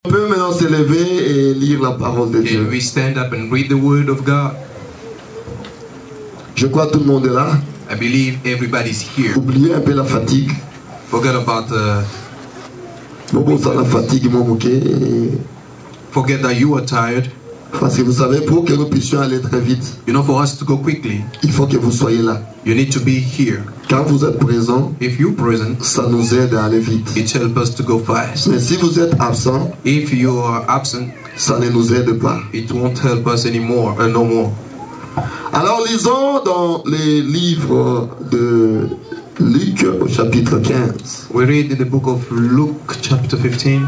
On peut maintenant se lever et lire la parole de Dieu. Can we stand up and read the word of God? Je crois que tout le monde est là. I believe everybody's here. Oubliez un peu la fatigue. Forget about Bon, ça la fatigue m'a manqué. forget that you are tired. Parce que vous savez, pour que nous puissions aller très vite, You know, for us to go quickly, il faut que vous soyez là. you need to be here. Quand vous êtes présent, If you're present, ça nous aide à aller vite. it helps us to go fast. Mais si vous êtes absent, If you are absent, ça ne nous aide pas. it won't help us anymore, no more. Alors lisons dans les livres de Luc au chapitre 15. We read in the book of Luke chapter 15.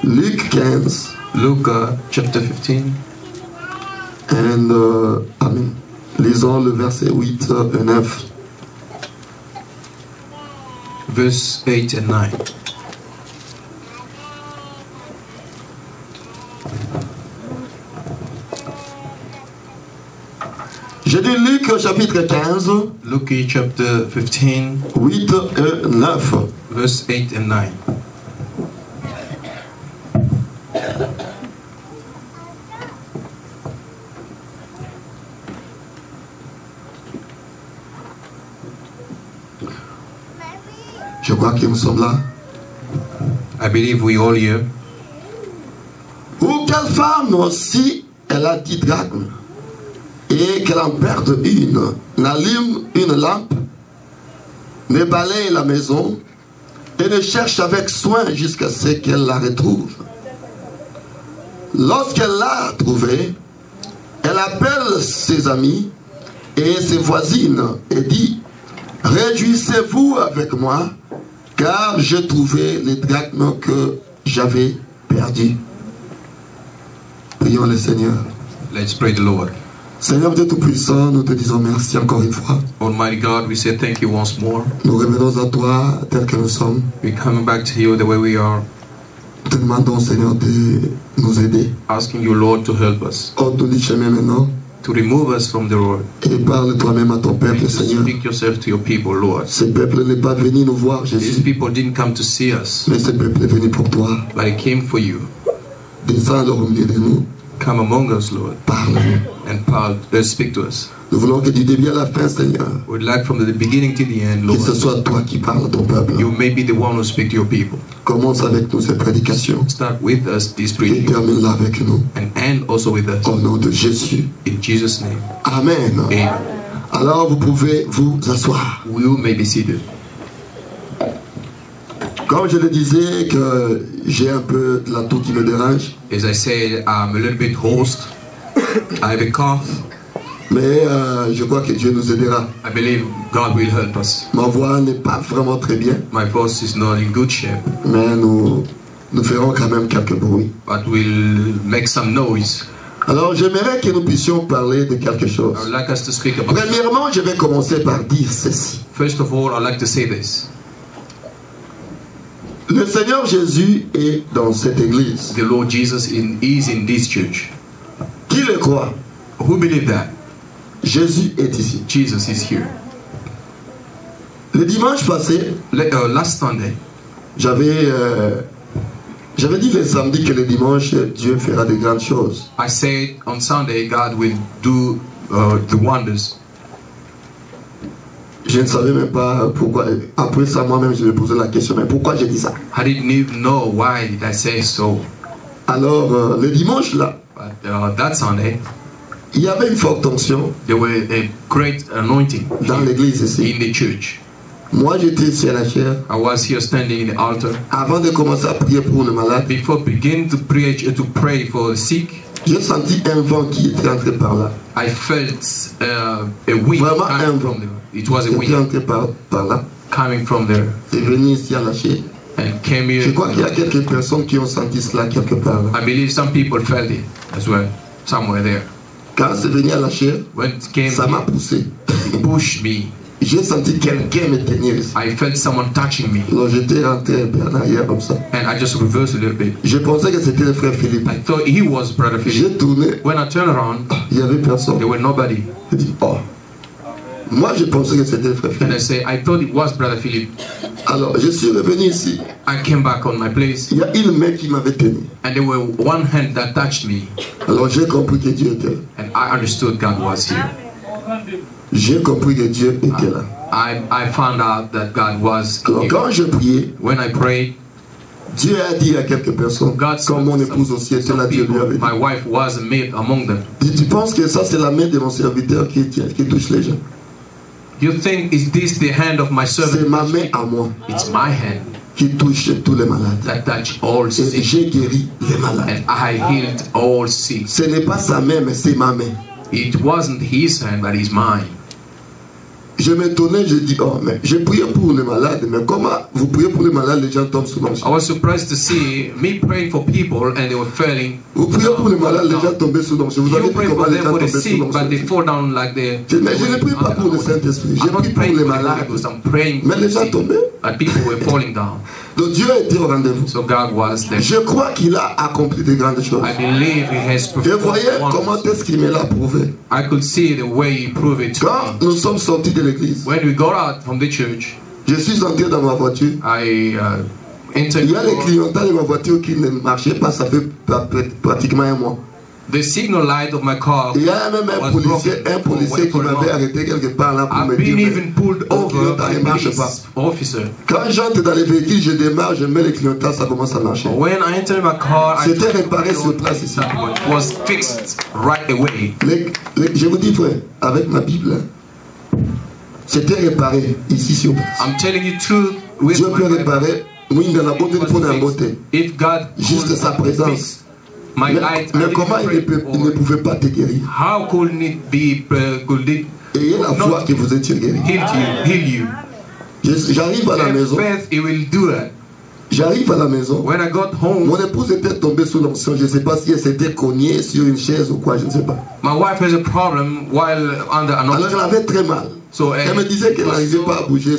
Luc 15. Luke chapter 15. Amen. Lisons le verset 8 et 9. Verse 8 and 9. J'ai dit Luc chapitre 15, Luke chapter 15, 8 et 9. verse 8 and 9. Je crois que nous sommes là. I believe we all here. Ou quelle femme, si elle a 10 drachmes et qu'elle en perde une, n'allume une lampe, ne balaye la maison et ne cherche avec soin jusqu'à ce qu'elle la retrouve. Lorsqu'elle l'a trouvée, elle appelle ses amis et ses voisines et dit: réjouissez-vous avec moi, car j'ai trouvé les drachmes que j'avais perdus. Prions le Seigneur. Let's pray the Lord. Seigneur Dieu Tout-Puissant, nous te disons merci encore une fois. Almighty God, we say thank you once more. Nous revenons à toi tel que nous sommes. We're coming back to you the way we are, Nous te demandons, Seigneur, de nous aider. asking you, Lord, to help us, Ôte-nous du chemin maintenant to remove us from the road. et parle toi-même à ton peuple, To Seigneur. speak yourself to your people, Lord. Ce peuple n'est pas venu nous voir, These Jésus, people didn't come to see us, mais ce peuple est venu pour toi. but they came for you. Descends au milieu de nous, Come among us, Lord, parle-nous. and speak to us. Nous voulons que du début à la fin, Seigneur, We'd like from the beginning to the end, que ce Lord, soit toi qui parles à ton peuple. you may be the one who speak to your people. Commence avec nous cette prédication Start with us this et preaching termine-la avec nous. and end also with us. Au nom de Jésus. In Jesus' name, Amen. amen. Alors vous pouvez vous asseoir. You may be seated. Comme je le disais, que j'ai un peu la toux qui me dérange, As I said, I'm a little bit hoarse. I have a cough. mais je crois que Dieu nous aidera. I believe God will help us. Ma voix n'est pas vraiment très bien, My voice is not in good shape, mais nous ferons quand même quelques bruits. but we'll make some noise. Alors j'aimerais que nous puissions parler de quelque chose. I would like us to speak about. Premièrement, je vais commencer par dire ceci. First of all, I'd like to say this. Le Seigneur Jésus est dans cette église. The Lord Jesus is in this church. Qui le croit? Who believe that? Jésus est ici. Jesus is here. Le dimanche passé, Last Sunday, j'avais dit le samedi que le dimanche, Dieu fera de grandes choses. I said on Sunday God will do the wonders. Je ne savais même pas pourquoi. Après ça, moi-même, je me posais la question, mais pourquoi j'ai dit ça? I didn't even know why did I say so. Alors, le dimanche, là, But that Sunday, il y avait une forte tension there were a great anointing dans l'église ici. in the church. Moi, j'étais ici à la chaire. I was here standing in the altar. Avant de commencer à prier pour le malade, Before beginning to pray for the sick, j'ai senti un vent qui était entré par là. I felt a wind Vraiment un coming vent. from there. It was a Il était wind entré par là. coming from there C'est venu ici à la chaire. and came Je here. crois qu'il y a quelques personnes qui ont senti cela quelque part. I believe some people felt it as well, somewhere there. Quand c'est venu à la chaire, When it came, ça m'a poussé. it pushed me. J'ai senti quelqu'un me tenir ici. I felt someone touching me, Alors j'étais rentré un peu en arrière comme ça. and I just reversed a little bit. Je pensais que c'était le frère Philippe. I thought he was Brother Philip. J'ai tourné, When I turned around, il n'y avait personne. there were nobody. J'ai dit, oh. Moi, je pensais que c'était le frère And I Philippe. say, I thought it was Brother Philip. Alors, je suis revenu ici. I came back on my place, Il y a une main qui m'avait tenu. and there were one hand that touched me, Alors, j'ai compris que Dieu était là. and I understood God was here. J'ai compris que Dieu était là. I found out that God was Alors, here. quand je priais, When I prayed, Dieu a dit à quelques personnes, God comme mon spoke to épouse aussi était là, some Dieu lui people. avait dit. My wife was a maid among them. Tu penses que ça, c'est la main de mon serviteur qui touche les gens? You think, is this the hand of my C'est servant? ma main à moi It's my hand qui touche tous les malades. that touched all Et sick, j'ai guéri les malades. and I healed all sick. Ce n'est pas sa main, mais c'est ma main. It wasn't his hand, but it's mine. Je m'étonnais, je dis, oh, mais j'ai prié pour les malades, mais comment vous priez pour les malades, les gens tombent sous I l'onction? was surprised to see me praying for people and they were failing. Vous priez pour les malades, les gens tombent sous l'onction. Vous avez You vu pray comment for les them gens for the tombent sous sick, but they l'onction? fall down like they. Mais je ne prie pas pour le Saint-Esprit, j'ai I'm not prié pour praying les for the Holy malades. Ghost, I'm praying Mais for les the gens sick, tombaient. but people were falling down. Donc Dieu était au rendez-vous. So God was there. Je crois qu'il a accompli de grandes choses. I believe He has Et performed voyez comment wonders. est-ce qu'il me l'a prouvé. I could see the way He proved it to Quand me. nous sommes sortis de l'église, When we got out from the church, je suis entré dans ma voiture. I entered Il y a les the clientèles de ma voiture qui ne marchaient pas, ça fait pratiquement un mois. signal light of my car. Il y a même un was policier broken qui m'avait arrêté quelque part là pour me I've dire been mais even pulled le over clientèle by ne a marche pas. police officer. Quand j'entre dans les véhicules, je démarre, je mets les clientèles, ça commence à marcher. When I entered my car, I C'était réparé sur place ici. it was fixed right away. Je vous dis frère, avec ma Bible, c'était réparé ici sur place. I'm telling you truth. With Dieu my peut Bible, réparer, oui, dans la beauté it pour la was beauté. fixed. If God Juste could sa présence. fix my light, Mais I comment didn't pray il ne for it. pouvait pas te guérir? How could it be? Could it Ayez la foi que vous étiez guéri. heal you? J'arrive à la Have maison. faith, He will do it. J'arrive à la maison. When I got home, Mon épouse était tombée sous l'onction. Je ne sais pas si elle s'était cognée sur une chaise ou quoi, je ne sais pas. my wife has a problem while under Alors anointing. elle avait très mal. So Elle me disait qu'elle n'arrivait pas à bouger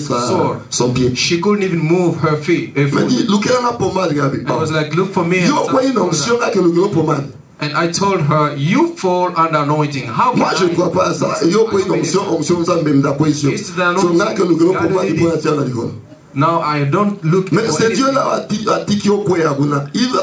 son pied. She couldn't even move her feet. Elle me dit, look at la pommade, Gabi. I was like, look for me. Yo, quoi une onction là que le gros pommade? And I told her, you fall under anointing. How Moi, je ne can crois pas à ça. Yo, quoi une onction, ça me m'a quoi ici. It's the anointing. Son là que le gros pommade, il peut attirer la l'école. Now I don't look Mais for c'est Dieu anything. là a dit qu'il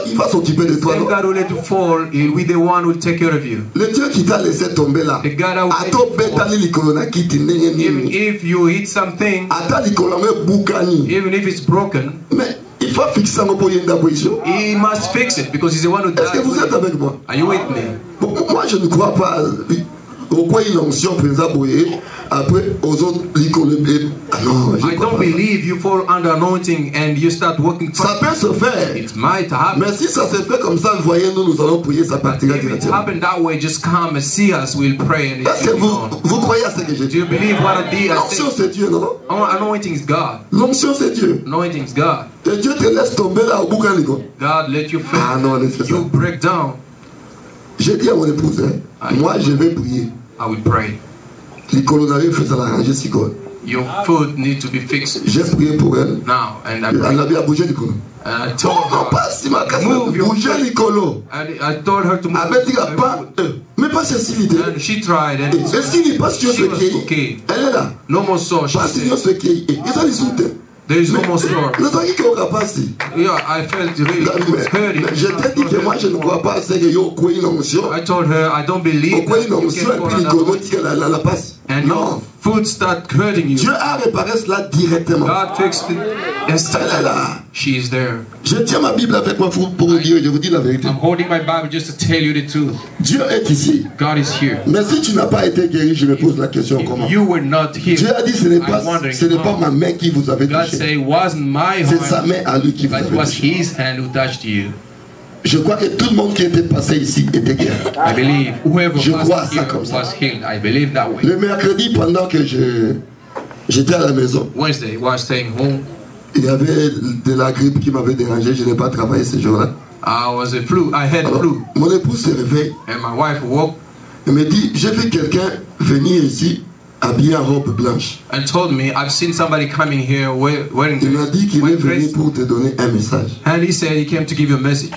il va s'occuper de toi. Same Non? God who let you fall, He'll be the one who will take care of you. Le Dieu qui t'a laissé tomber là. The God who let Ato you beta fall. li likolo na kiti ndenge Even nini. if you hit something, Ata likolo me bukani. even if it's broken, Mais il faut fixer un peu yenda position. He must fix it because He's the one who Est-ce que vous êtes does it. avec moi? Are you with me? Bon, moi je ne crois pas au quoi une onction présente après aux autres likolo. Ah non, je I crois don't pas. believe you fall under anointing and you start working. Ça peut se faire. It might happen. Mais si ça se fait comme ça, voyez-nous, nous allons prier, ça partira If it directement. happened that way, just come and see us. We'll pray. And Est-ce que it's on. vous croyez à ce que je Do dis? you believe what I did? I L'onction said, c'est Dieu, non? anointing is God. L'onction c'est Dieu. Anointing is God. Et Dieu te laisse tomber là au boucan likolo. God let you fail. Ah non, c'est ça. You break down. J'ai dit à mon épouse, hein, moi je vais prier. I will pray. Likolo na yo fait ça l'arranger si quoi. Your foot needs to be fixed J'ai prié pour elle. now. And I Elle prayed. a bien bougé likolo. And I told Non, her. pas si ma casse. Move your Bouger foot. likolo. And I told her to move Avec dit her pas. foot. Mais pas ceci l'idée. And she tried. And Et s'il n'est pas sur she ce was qui okay. elle est là. No more sore. She Pas si said. ce qui est. Et ça les soutient. There is no more sore. Le temps qui est capable. Yeah, I felt really it was hurting. Je t'ai dit que moi je ne crois pas à ce que yo quoi une onction. I told her I don't believe Pourquoi that une you onction can et fall puis under likolo anointing. dit que la passe. And Non. your foot start hurting you. Dieu a réparé cela directement. God fixed it Elle est instantly. là. She is there. Je tiens ma Bible avec moi pour vous dire, je vous dis la vérité. I'm holding my Bible just to tell you the truth. Dieu est ici. God is here. Mais si tu n'as pas été guéri, je me pose la question comment. If you were not here, Dieu a dit ce n'est I'm pas wondering how. ma main qui vous avait God touché. said it wasn't my C'est sa hand, main à lui qui vous but it avait was touché. His hand who touched you. Je crois que tout le monde qui était passé ici était guéri. I believe whoever Je crois à passed ça here comme ça. was healed. I believe that way. Le mercredi, pendant que j'étais à la maison, Wednesday, while staying home, il y avait de la grippe qui m'avait dérangé. Je n'ai pas travaillé ce jour-là. I had Alors, flu, mon épouse se réveille. and my wife woke Elle me dit, j'ai vu quelqu'un venir ici habillé en robe blanche. and told me, I've seen somebody coming here wearing Il m'a dit qu'il est white venu dress, pour te donner un message. and he said he came to give you a message.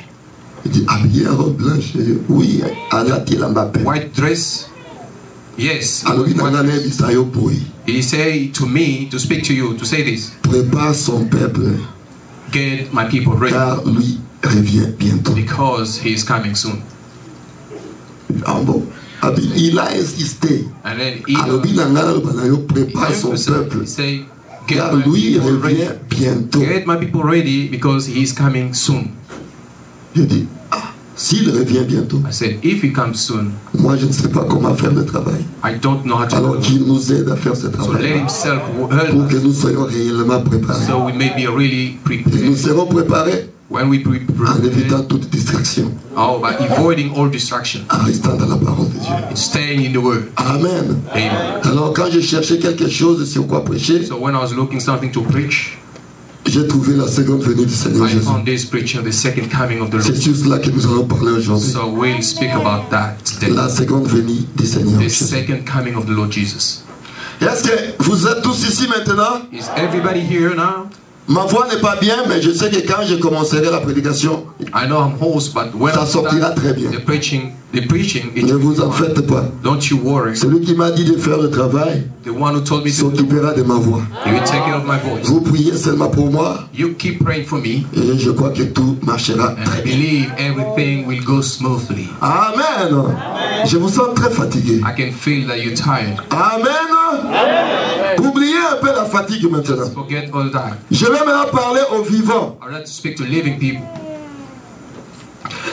Il dit, habillé en robe blanche. Je dis, oui, Allah t'il en m'appelle. White dress. Yes. alobi na nga nayebisa yo boye. He say to me to speak to you to say this. Prépare son peuple, Get my people ready car lui revient bientôt. because he is coming soon. Ah bon. Il a insisté. And then Alobi na nga naloba na yo prépare son peuple, he say, car get my lui people revient ready. bientôt. Get my people ready because he is coming soon. Je dis, ah, s'il revient bientôt, I said, if he comes soon, moi je ne sais pas comment faire le travail. I don't know how to Alors do it. qu'il nous aide à faire ce So let travail himself pour help que us nous soyons réellement préparés. so we may be really Et nous prepared. serons préparés When we en évitant prepare, toute distraction, by avoiding all distraction, en restant dans la parole de Dieu. it's staying in the word. Amen. Amen. Alors quand je cherchais quelque chose sur quoi prêcher, So when I was looking something to preach, j'ai trouvé la seconde venue du Seigneur I Jésus. found this preaching, the second coming of the C'est Lord. sur cela que nous allons parler aujourd'hui. So we'll speak about that today. La seconde venue du Seigneur The Jésus. second coming of the Lord Jesus. Est-ce que vous êtes tous ici maintenant? Is everybody here now? Ma voix n'est pas bien, mais je sais que quand je commencerai la prédication, I know I'm hoarse, but when ça I sortira start très bien. the preaching, it Ne will vous be en fine. faites pas. Don't you worry. Celui qui m'a dit de faire le travail The one who told me to do, s'occupera de ma voix. he will take care of my voice. Vous priez seulement pour moi You keep praying for me, et je crois que tout marchera and I très bien. believe everything will go smoothly. Amen. Je vous sens très fatigué. I can feel that you're tired. Amen. Oubliez un peu la fatigue maintenant. Forget all that. Je vais maintenant parler aux vivants. I'd like to speak to living people.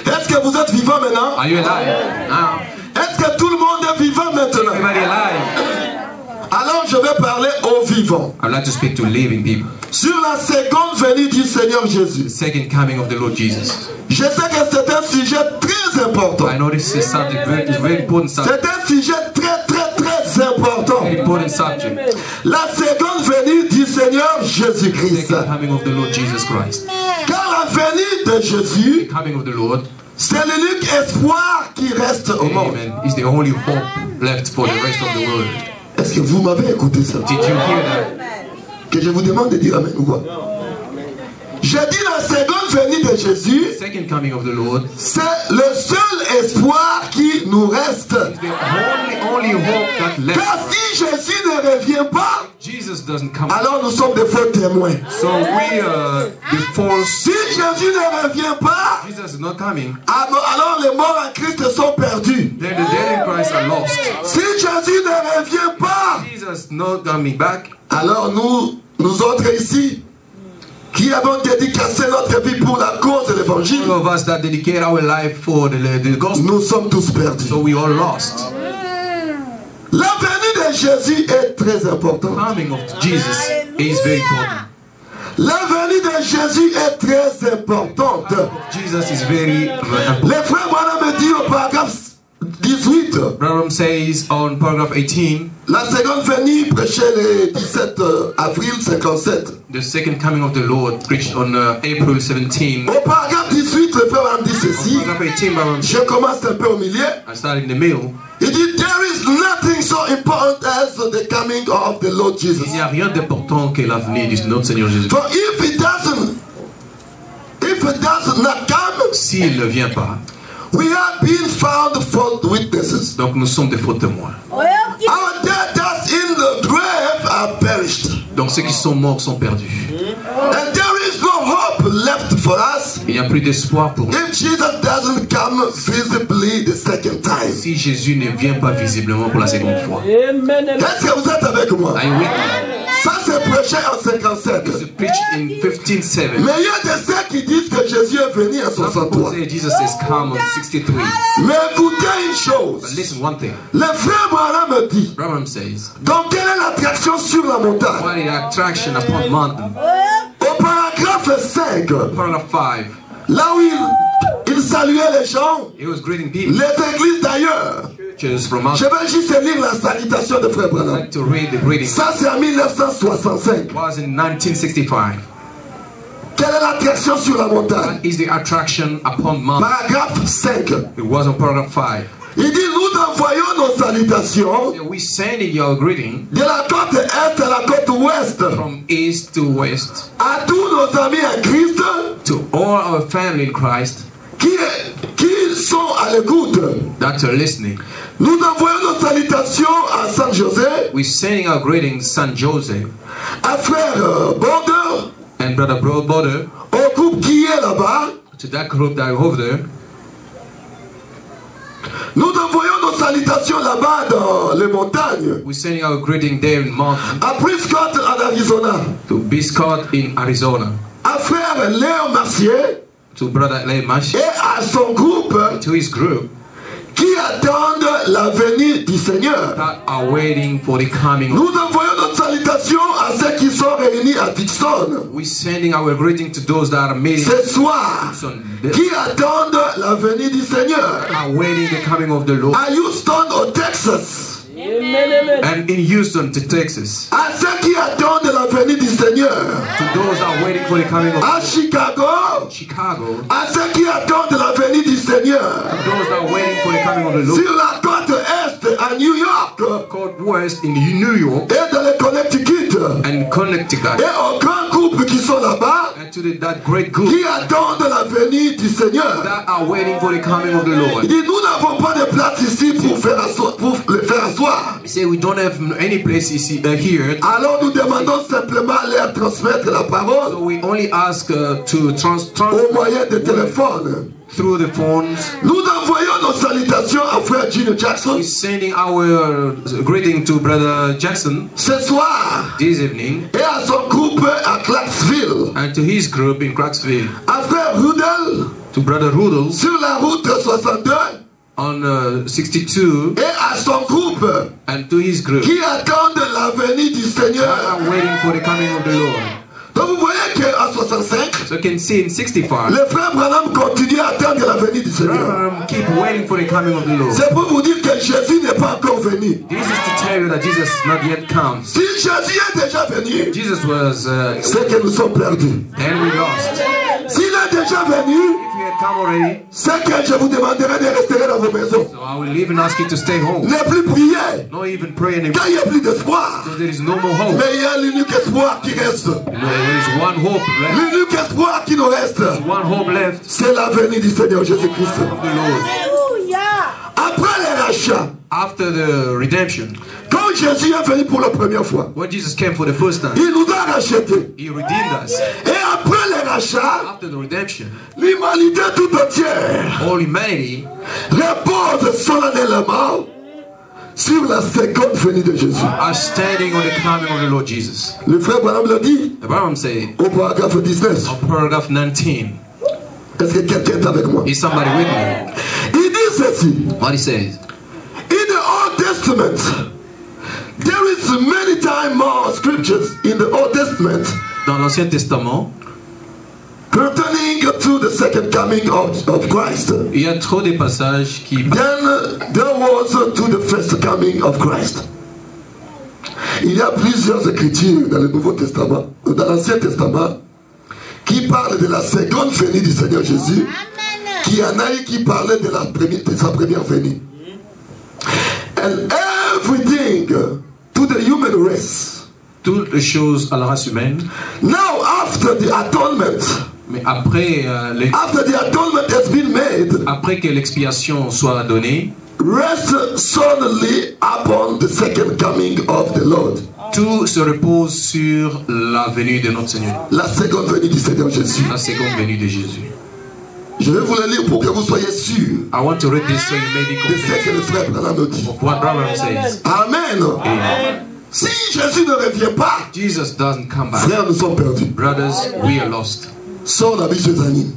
Est-ce que vous êtes vivants maintenant? Are you alive now? Est-ce que tout le monde est vivant maintenant? Everybody alive? Alors je vais parler aux vivants. I'd like to speak to living people. Sur la seconde venue du Seigneur The Jésus. second coming of the Lord Jesus. Je sais que c'est un sujet très important. I know this is a subject, very important subject. C'est un sujet très important. Very important subject. La seconde venue du Seigneur Jésus-Christ. Second coming of the Lord Jesus Christ. Car la venue de Jésus, The coming of the Lord, c'est l'unique espoir qui reste au monde. amen, is the only hope left for the rest of the world. Est-ce que vous m'avez écouté ça? Did you hear that? Que je vous demande de dire amen ou quoi? J'ai dit la seconde venue de Jésus, The second coming of the Lord is c'est le seul espoir qui nous reste. the only hope that left. Car si Jésus ne revient pas, Jesus doesn't come. alors nous sommes des faux témoins. So we are the false. Si Jésus ne revient pas, Jesus is not coming. alors les morts en Christ sont perdus. Then the dead in Christ are lost. Si Jésus ne revient pas, Jesus not coming back. alors nous autres ici, qui avons dédicacé notre vie pour la cause de l'évangile, All of us that dedicate our life for the gospel, nous sommes tous perdus. so we all lost. La venue de Jésus est très importante. Coming of Jesus is very important. La venue de Jésus est très importante. Jesus is very important. Les frères Branham me dit au paragraphe 18, Branham says on paragraph 18, la seconde venue prêchée le 17 avril 57. the second coming of the Lord preached on April 17. Au paragraphe 18, le frère Branham dit ceci. Paragraph 18, Branham, Je commence un peu au milieu. I started in the middle. Il dit, there is nothing so important as the coming of the Lord Jesus. Il n'y a rien d'important que l'avenir de notre Seigneur Jésus. For if it does not come, S'il ne vient pas, we have been found fault witnesses. donc nous sommes des faux témoins. Our dead that's in the grave are perished. Donc ceux qui sont morts sont perdus. And there is no hope left for us Il n'y a plus d'espoir pour nous. if Jesus doesn't come visibly the second time. Si Jésus ne vient pas visiblement pour la seconde fois. Est-ce que vous êtes avec moi? Are you with me? Ça c'est prêché en 57. It's preached in 15:7. Mais il y a de ceux qui disent que Jésus est venu en Some people 63. say Jesus is come on 63. Mais écoutez une But chose. listen, one thing. Le frère Branham me dit, Branham says, donc quelle est l'attraction sur la montagne? what is attraction upon mountain? Au paragraphe 5, Paragraph 5. là où il saluait les gens, He was greeting people. les églises d'ailleurs. Churches from Je out. vais juste lire la salutation de frère I'd Branham. like to read the greeting. Ça c'est en 1965. It was in 1965. Quelle est l'attraction sur la montagne? What is the attraction upon mountain? Paragraphe 5. It was on paragraph 5. Il dit, nous envoyons nos salutations We sending your greeting de la côte est à la côte ouest from east to west à tous nos amis en Christ to all our family in Christ qui sont à l'écoute. that are listening. Nous envoyons nos salutations à San José, We're sending our greetings, San Jose à frère Border, and Brother Border, au groupe qui est là-bas. to that group that are over there. Nous envoyons nos salutations là-bas dans les montagnes, We're sending our greeting there in mountain à Prescott en Arizona, to Biscott in Arizona, à frère Léon Mercier to Brother Lemash, et à son groupe to his group qui attendent la venue du Seigneur. that are waiting for the coming of. Nous envoyons notre salutation à ceux qui sont réunis à Dixon We're sending our greeting to those that are meeting ce soir, Dixon, qui attendent la venue du Seigneur. are waiting the coming of the Lord. À Houston, au Texas, And in Houston to Texas, à ceux qui attendent la venue du Seigneur. to those that are waiting for the coming of À Chicago, Chicago, à ceux qui attendent la venue du Seigneur. those that are waiting for the coming of the Lord. Sur la côte est à New York Côte West in New York et dans le Connecticut. and Connecticut, Et aux grands groupes qui sont là-bas, and to that great group qui attendent la venue du Seigneur. that are waiting for the coming of the Lord. Il dit, nous n'avons pas de place ici pour les faire asseoir. He said we don't have any place here, Alors nous demandons simplement à leur transmettre la parole so we only ask to au moyen de téléphone. through the phones. Nous envoyons nos salutations à frère Gene Jackson We're sending our greeting to Brother Jackson ce soir this evening et à son groupe à Clarksville, and to his group in Clarksville, à frère Rudel to Brother Rudolph sur la route 62 on 62 et à son groupe and to his group qui attendent la venue du that Seigneur. are waiting for the coming of the Lord. Donc vous voyez qu'à 65, So you can see in 65, le frère Branham continue à attendre la venue du Seigneur. keep waiting for the coming of the Lord. C'est pour vous dire que Jésus n'est pas encore venu. This is to tell you that Jesus is not yet come. Si Jésus est déjà venu, Jesus was, c'est que nous sommes perdus. then we lost. S'il est déjà venu, If he had come already, c'est que je vous demanderai de rester dans vos maisons. so I will even ask you to stay home. Ne plus prier. Not even pray anymore. Quand il n'y a plus d'espoir. Because there is no more hope. Mais il y a l'unique espoir qui reste. There is one hope left. L'unique espoir qui nous reste, One hope left c'est la venue du Seigneur Jésus-Christ. of the Lord. Après les rachats, After the redemption, quand Jésus est venu pour la première fois, when Jesus came for the first time, il nous a rachetés. he redeemed us. Et après les rachats, After the redemption, l'humanité tout entière all humanity repose solennellement sur la seconde venue de Jésus. are standing on the coming of the Lord Jesus. Le frère Branham l'a dit The Bible says, au paragraphe 19. on paragraph 19, Est-ce que quelqu'un est avec moi? is somebody with me? Il dit ceci. What he says, In the Old Testament, there is many times more scriptures in the Old Testament dans l'Ancien Testament, pertaining to the second coming of Christ il y a trop de passages qui than there was to the first coming of Christ. Il y a plusieurs écritures dans le Nouveau Testament, dans l'Ancien Testament, qui parlent de la seconde venue du Seigneur Jésus, qui en a eu qui parlaient de sa première venue. And everything to the human race. toutes les choses à la race humaine, Now after the atonement, mais après, after the atonement has been made, après que l'expiation soit donnée, rest solely upon the second coming of the Lord. tout se repose sur la venue de notre Seigneur, La seconde venue du Seigneur Jésus. la seconde venue de Jésus. Je vais vous le lire pour que vous soyez sûrs I want to read this so you may be de ce que le convinced frère Branham nous dit. of what Branham says. Amen. Amen. Si Jésus ne revient pas, Jesus doesn't come back. frères, nous sommes perdus. Brothers, we are lost. Sors la vie chez Anine.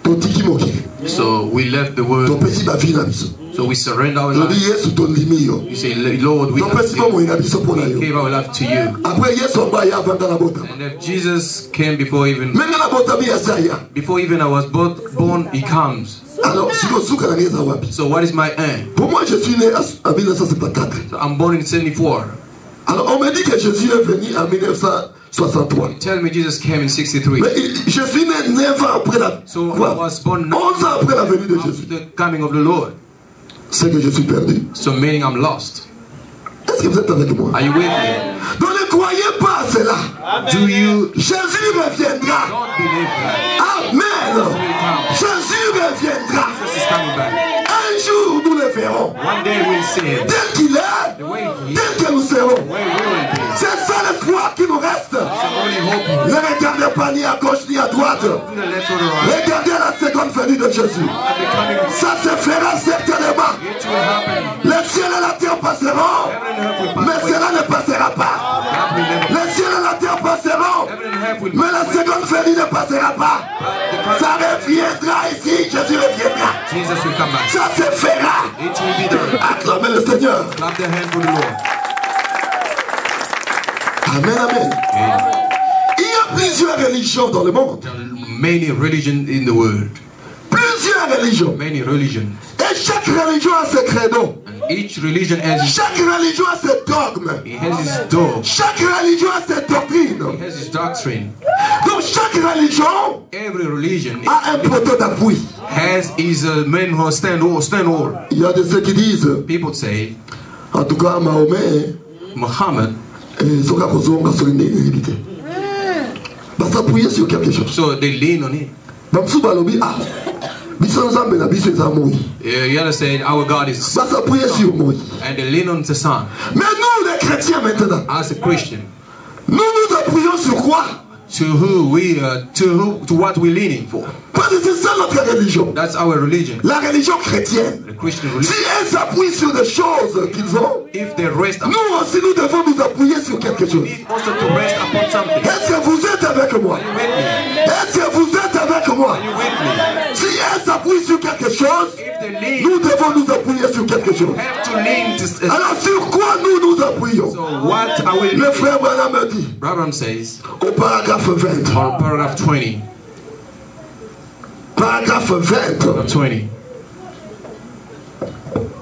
Ton tiki moki. So we left the Ton world. petit bavi na biso. So we surrender our Je dis life. Yesu ton limi yo. You say, Lord, we Ton petit momo ina biso pona yo. gave our life to you. Après Yesu mba ya vanda na bota. And if Jesus came before even Menga na bota mi ya. I was born, he comes. Alors, si vous souka na ngeza wapi? So what is my aim? Pour moi, je suis né en 1954. So I'm born in 74. Alors, on me dit que Jésus est venu en 1963. Tell me Jesus came in 63. Mais je suis né 9 ans après la... So I Quoi? was born 11 ans après la venue de after Jésus. the coming of the Lord. C'est que je suis perdu. So meaning I'm lost. Est-ce que vous êtes avec moi? Are you with me? Donc ne croyez pas à cela. Do you Jésus reviendra. don't believe that? Amen. Jésus reviendra. Jesus is coming back. Un jour, nous le verrons. One day we'll see him. Tel qu'il est, The way he is, tel que nous serons. the way we will be. C'est ça l'espoir qui nous reste. It's the only hope. Ne regardez pas ni à gauche ni à droite. To the left or the right. Regardez la seconde venue de Jésus. At the coming of Ça se fera certainement. it will happen. Le ciel et la terre passeront, Heaven and earth will mais pass away. cela ne passera pas. God will never. Le ciel et la terre passeront, Heaven and earth will mais la pass away. seconde venue ne passera pas. But Ça reviendra ici, Jésus reviendra. Jesus will come back. Ça se fera. It will be done. Acclamez le Seigneur. Clap the hand for the Lord. Amen, amen. Amen. Il y a plusieurs religions dans le monde. There are many religions in the world. Plusieurs religions. Many religions. Et chaque religion a ses credos. And each religion has his, Chaque religion a ses dogmes. he has his dog. Chaque religion a ses He doctrines. has his doctrine. Donc chaque religion Every religion a un poteau d'appui. has his men who stand all. Il y a de ceux qui disent, People say en tout cas Mahomet, Muhammad, soka kozonga soki ndenge limité. Basappuyer sur quelque chose. so they lean on it. Bamsu balobi ah. Biso nzambe na biso eza moi. You understand? Our God is, Basappuyer sur moi. and they lean on the sun. Mais nous les chrétiens maintenant, As a Christian, nous nous appuyons sur quoi? to what we leaning for? Parce que c'est ça notre religion. That's our religion, La religion chrétienne. the Christian Si religion. elle s'appuie sur des choses qu'ils ont, If they rest, upon, nous aussi nous devons nous appuyer sur quelque chose. need also to rest upon something. Est-ce que vous êtes avec moi? Are you with me? Est-ce que vous êtes avec moi? Are you with me? Si elle s'appuie sur quelque chose, If they lean, nous devons nous appuyer sur quelque chose. have to lean to. Alors sur quoi nous nous appuyons? So what are we? Le frère Branham me dit Abraham says au paragraphe 20. on paragraph 20. Paragraphe 20. Paragraph 20.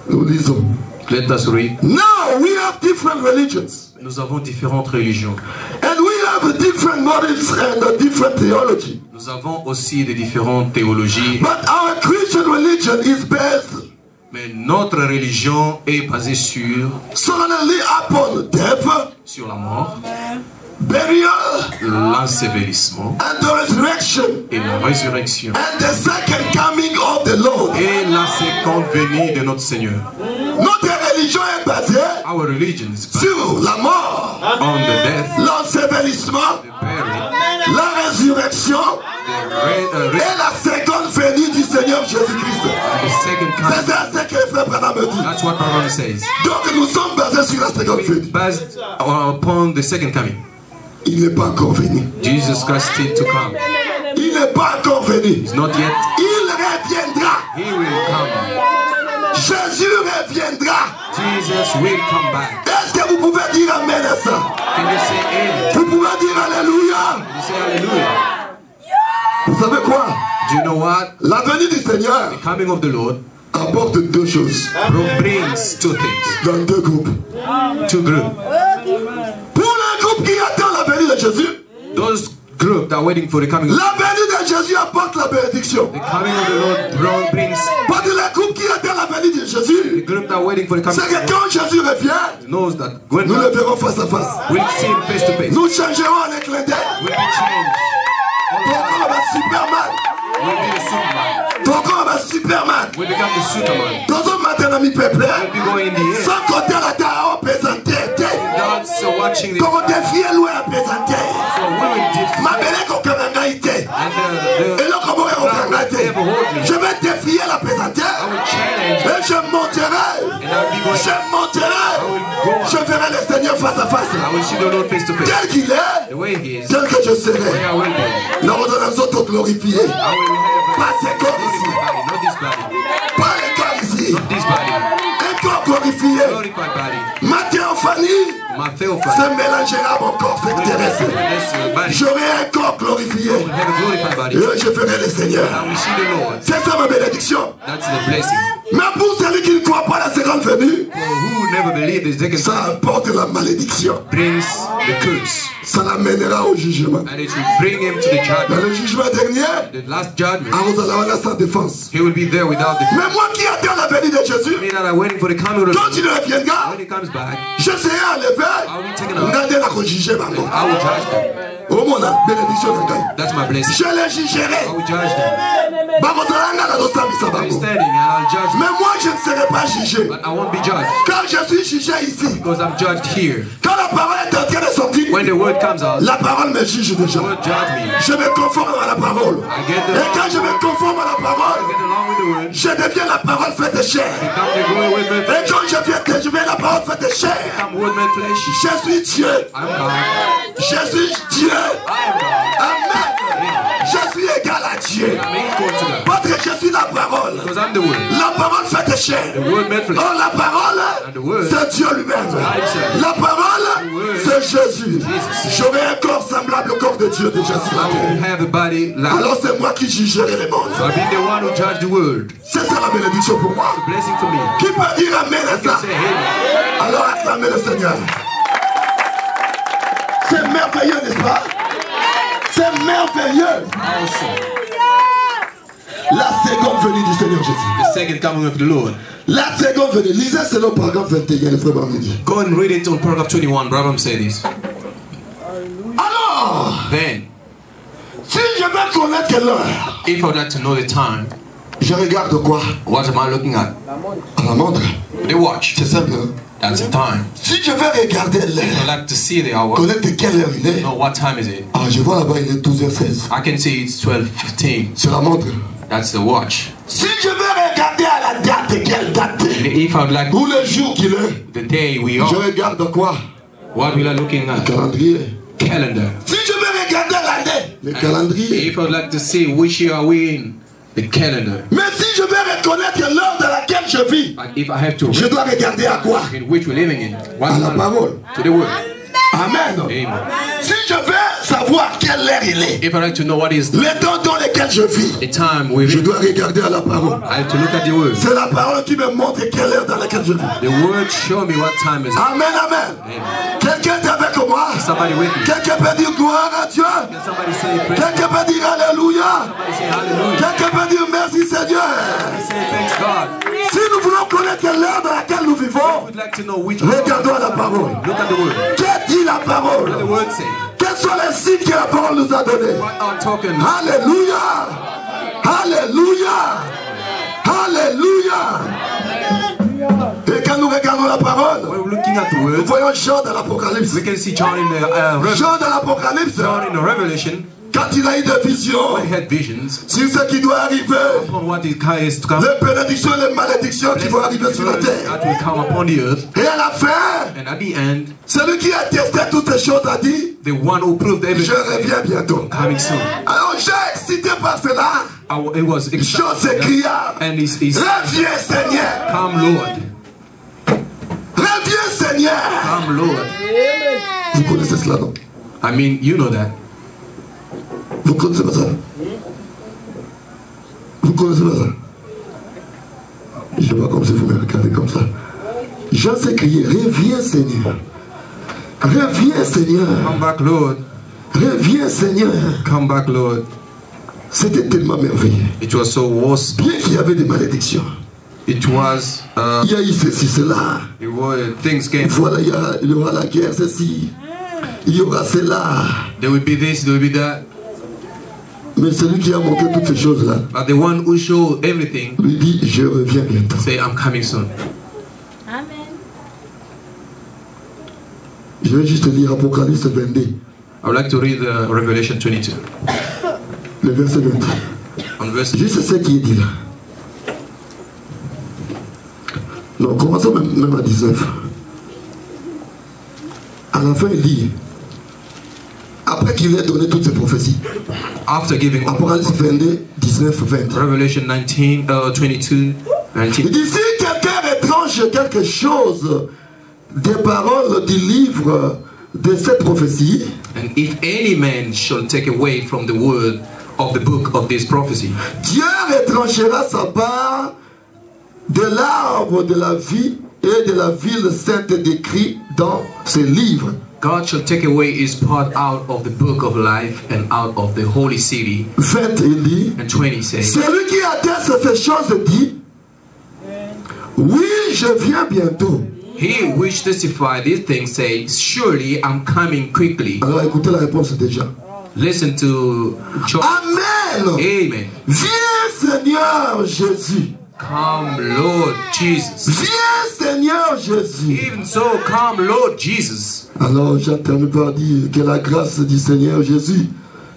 Nous lisons. Let us read. Now we have different religions. Nous avons différentes religions. And we have different motives and a different theology. Nous avons aussi des différentes théologies. But our Christian religion is based Mais notre religion est basée solely upon death, sur la mort, burial, l'ensevelissement and the resurrection, et la résurrection. and the second coming of the Lord. Et la seconde venue de notre Seigneur. Notre religion est basée Our religion is based sur la mort, on the death, l'ensevelissement, the burial, la résurrection the et la seconde venue du Seigneur Jésus-Christ. second C'est coming. ça ce que le frère Branham me dit. That's what Abraham says. Donc nous sommes basés sur la seconde venue. Based upon the second coming. Il n'est pas encore venu. Jesus Christ still to come. Il n'est pas encore venu. He's not yet. Il reviendra. He will come. Jésus reviendra. Jesus will come back. Est-ce que vous pouvez dire Amen à ça? Can you say amen? Vous pouvez dire Alléluia. Can you say hallelujah? Vous savez quoi? Do you know what? La venue du Seigneur The coming of the Lord apporte deux choses brings two things. dans deux groupes. Two groups. Pour le groupe qui attend la venue de Jésus, Those groups that are waiting for the coming of la venue de Jésus apporte la bénédiction. the coming of the Lord brings Parce que le groupe qui attend la venue de the Jésus, group that are waiting for the coming c'est of the que Lord quand Jésus revient, knows that when nous le God verrons face à face. will see him face to face, Nous changerons en un clin d'œil. will be changed. Ton corps va Superman. Will be the Superman. Ton corps va Superman. Will become the Superman. Dans un matin, ami peuple, Will be going in the air. sans compter la terre, on présentait. God's watching the. Quand on défie loin à présenter. So we will defeat. Ma belle qu'on a été. And Et là, comment on a été. Je vais défier la présenter. I will challenge. Et je monterai. And I'll be going. Je monterai. I will go. Je verrai le Seigneur face à face. I will see the Lord face to face. Tel qu'il est, The way He is, tel que je the serai. way I will be. Nous nous autres glorifiés. I will have Pas ces corps ici. body, not this body, Pas les corps ici. not this body, Un corps glorifié. glorified body. Ma théophanie My fail se mélangera à mon corps terrestre. body. J'aurai un corps glorifié. Will have a glorified body. Et je ferai le Seigneur. I will see the Lord. C'est ça ma bénédiction. That's the blessing. Mais pour celui qui ne croit pas à la seconde venue, For who never believed the second ça time apporte la malédiction. brings the curse. ça l'amènera au jugement. And it will bring him to the Dans judgment. le jugement dernier, The last judgment, vous allez avoir sans défense. he will be there without defense. Mais moi qui attends la venue de Jésus, Me that are waiting for the coming of the quand il reviendra, when he comes back, je serai enlevé. I'll be taken up. Regardez la juger I will judge them. Oh mon bénédiction de Dieu. That's my blessing. Je les jugerai. I will judge them. I'll be standing and I'll judge them. Mais moi je ne serai pas jugé. But I won't be judged Quand je suis jugé ici, because I'm judged here. quand la parole est en train de sortir, When the word comes out, la parole me juge the déjà. word judge me. Je me conforme à la parole. Et quand je me conforme à la parole, Get along with the word. je deviens la parole faite chair. Become the word with Et quand je deviens la parole faite chair, Become word made flesh. je suis Dieu. I'm God. Je suis Dieu. I am God. Amen. Je suis égal à Dieu. I'm equal to God. Parce que je suis la parole. Because I'm the word. La parole faite chair. The word made flesh. Oh, la parole, And the word, c'est Dieu lui-même. himself. La parole, c'est Jésus. Jesus. J'aurai un corps semblable au corps de Dieu déjà sur la I will terre. have a body like. Alors c'est moi qui jugerai les mondes. I'll be the one who judge the world. C'est ça la bénédiction pour moi. Blessing for me. Qui peut dire amen à You can ça? say amen. Alors acclamez le Seigneur. C'est merveilleux, n'est-ce pas? C'est merveilleux. Awesome. La seconde venue du Seigneur Jésus. The second coming of the Lord. La seconde venue. Lisez selon paragraphe 21, le frère Barmidi. Go and read it on paragraph 21. Brabham said this. Alors, Then, si je veux connaître l'heure, if I would like to know the time, je regarde quoi? what am I looking at? À la montre. The watch. C'est simple. Hein? That's the time. Si je veux regarder If l'heure, I'd like to see the hour, connaître de quelle heure il est. know what time is it? Ah, je vois là-bas, il est 12h16. I can see it's 12:15. C'est la montre. That's the watch. Si je veux regarder à la date, quelle date? If I would like Ou le jour qu'il est, the day we je are, regarde quoi? what will I looking Le at? calendrier. Calendar. Si je veux regarder l'année, le calendrier. If I would like to see which year are we in, the calendar. Mais si je veux reconnaître l'heure dans laquelle je vis, But if I have to, je dois regarder à quoi? in which we're living in, what À la parole. to the word. Amen. Amen. Si je veux savoir quelle heure il est, If I like to know what is le temps dans lequel je vis, the time we je live, dois regarder à la parole. I have to look at the word. C'est la parole qui me montre quelle heure dans laquelle je vis. The word show me what time is it. Amen, amen. Amen. Quelqu'un est avec moi? Somebody with me. Quelqu'un peut dire gloire à Dieu? Can somebody say praise? Quelqu'un peut dire alléluia? Somebody say hallelujah. Quelqu'un peut dire merci Seigneur? Somebody say thanks God. Si nous voulons connaître l'heure dans laquelle nous vivons, We'd like to know which regardons à la parole. Look at the word. Qu'est-ce dit la What the parole? word say. Quels sont les signes que la parole nous a donnés? What are talking? Alléluia! Alléluia! Alléluia! Et quand nous regardons la parole, When we're looking at the nous word, voyons Jean dans l'Apocalypse. we can see John in the Jean dans l'Apocalypse, John in the Revelation. quand il a eu des visions When he had visions sur ce qui doit arriver, upon what is to come. les bénédictions et les malédictions qui vont arriver sur la terre. That will come upon the earth. Et à la fin, And at the end, celui qui a testé toutes ces choses a dit, the one who proved je everything reviens bientôt. coming soon. Alors j'ai excité par cela, It was Jean exciting. s'écria, And he said, reviens Seigneur, come Lord, reviens Seigneur. come Lord. Vous connaissez cela, non? I mean, you know that. Vous connaissez pas ça? Vous connaissez pas ça? Je vois comme si vous me regardez comme ça. Jean s'est crié, reviens Seigneur. Reviens Seigneur. Come back, Lord. Reviens Seigneur. Come back, Lord. C'était tellement merveilleux. It was so awesome. Bien qu'il y avait des malédictions. It was, Il y a eu ceci, cela. things came. Voilà, il y aura la guerre, ceci. Il y aura cela. There will be this, there will be that. Mais celui qui a montré toutes ces choses-là, But the one who showed everything, lui dit, je reviens bientôt. say, I'm coming soon. Amen. Je vais juste lire Apocalypse 22, I would like to read Revelation 22. le verset 22. On verse Juste ce qui est dit là. Non, commençons même à 19. À la fin, il dit, après qu'il ait donné toutes ces prophéties, after giving Apocalypse 22, 19, 20. Revelation 22, 19. Il dit, si quelqu'un retranche quelque chose des paroles du livre de cette prophétie, And if any man shall take away from the word of the book of this prophecy, Dieu retranchera sa part de l'arbre de la vie et de la ville sainte décrit dans ce livre. God shall take away his part out of the book of life and out of the holy city. 20, il dit, And 20 says, celui qui atteste ces choses dit, oui, je viens bientôt. he which testifies these things say, surely I'm coming quickly. Alors écoutez la réponse déjà. Listen to John. Amen. Amen. Viens Seigneur Jésus. Come Lord Jesus. Viens Seigneur Jésus. Even so, come Lord Jesus. Alors j'entends par dire que la grâce du Seigneur Jésus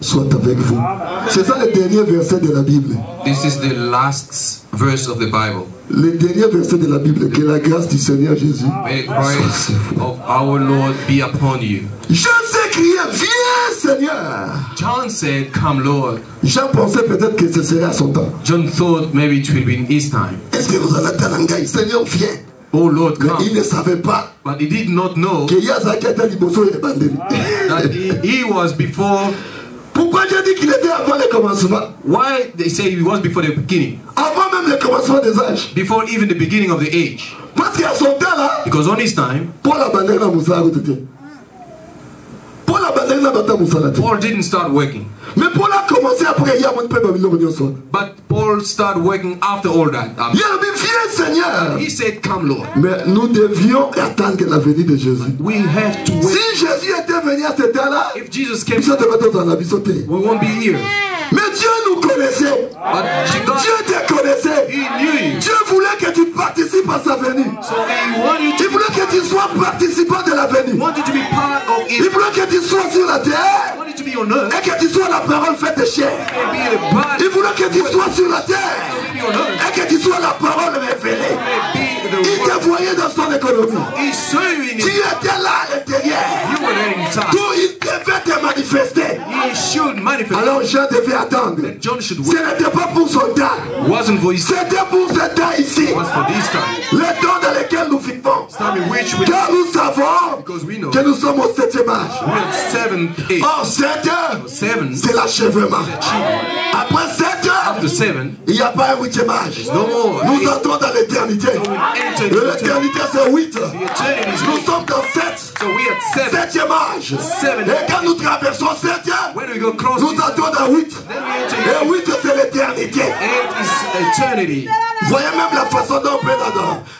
soit avec vous. C'est ça le dernier verset de la Bible. This is the last verse of the Bible. Le dernier verset de la Bible, que la grâce du Seigneur Jésus May the soit grace avec vous. of our Lord be upon you. Jean s'est crié, viens Seigneur. John said, come Lord. Jean pensait peut-être que ce serait à son temps. John thought maybe it will be in his time. Est-ce que vous allez attendre un gars, Seigneur viens. Oh Lord, Mais come. il ne savait pas But he did not know que Yazaki était liboso et bandé. that he was before. Pourquoi j'ai dit qu'il était avant le commencement? Why they say he was before the beginning? Avant même le commencement des âges. Before even the beginning of the age. Parce qu'à son temps là, Because on his time, Paul a bandé dans Moussa à côté. Paul a bandé dans Bata Moussa là. Paul didn't start working. Mais Paul a commencé après, il y a mon peuple Babylone au sol. But Paul started working after all that. Il a dit, viens Seigneur. He said, come Lord. Mais nous devions attendre la venue de Jésus. We have to Si wait. Jésus était venu à cet temps-là, If Jesus came, il serait dans la bisoté. we won't be here. Mais Dieu nous connaissait. But God, Dieu te connaissait. he knew you. Dieu voulait que tu participes à sa venue. So he wanted Il you voulait que tu sois participant de la venue. to be part of Il it. voulait que tu sois sur la terre He wanted to be on earth. et que tu sois la parole faite chair. Be the body. Il voulait que tu sois sur la terre Be on earth. et que tu sois la parole révélée. Be the Il word. te voyait dans son économie. He saw you in Tu it. étais là à l'intérieur. You were there inside. D'où il devait te manifester. He should manifest. Alors Jean devait attendre. John should Ce wait. n'était pas pour son temps. Wasn't for his time. C'était pour ce temps ici. It was for this time. Le temps dans lequel nous vivons. It's time in which we, Car nous savons because we know que nous sommes au 7e âge. we have 7, 8, Or 7 heures, 7, c'est l'achèvement. achievement. Après 7 heures, After 7, il n'y a pas un 8e âge. no more. Nous entrons dans l'éternité. Enter Et into l'éternité c'est 8. the eternity is Nous weak. sommes dans 7. So we at 7. 7e âge. Seven. Et quand nous traversons 7 heures, When we go close, nous entrons dans 8. then we enter Et 8 c'est l'éternité. 8 is eternity. Voyez même la façon dont on peut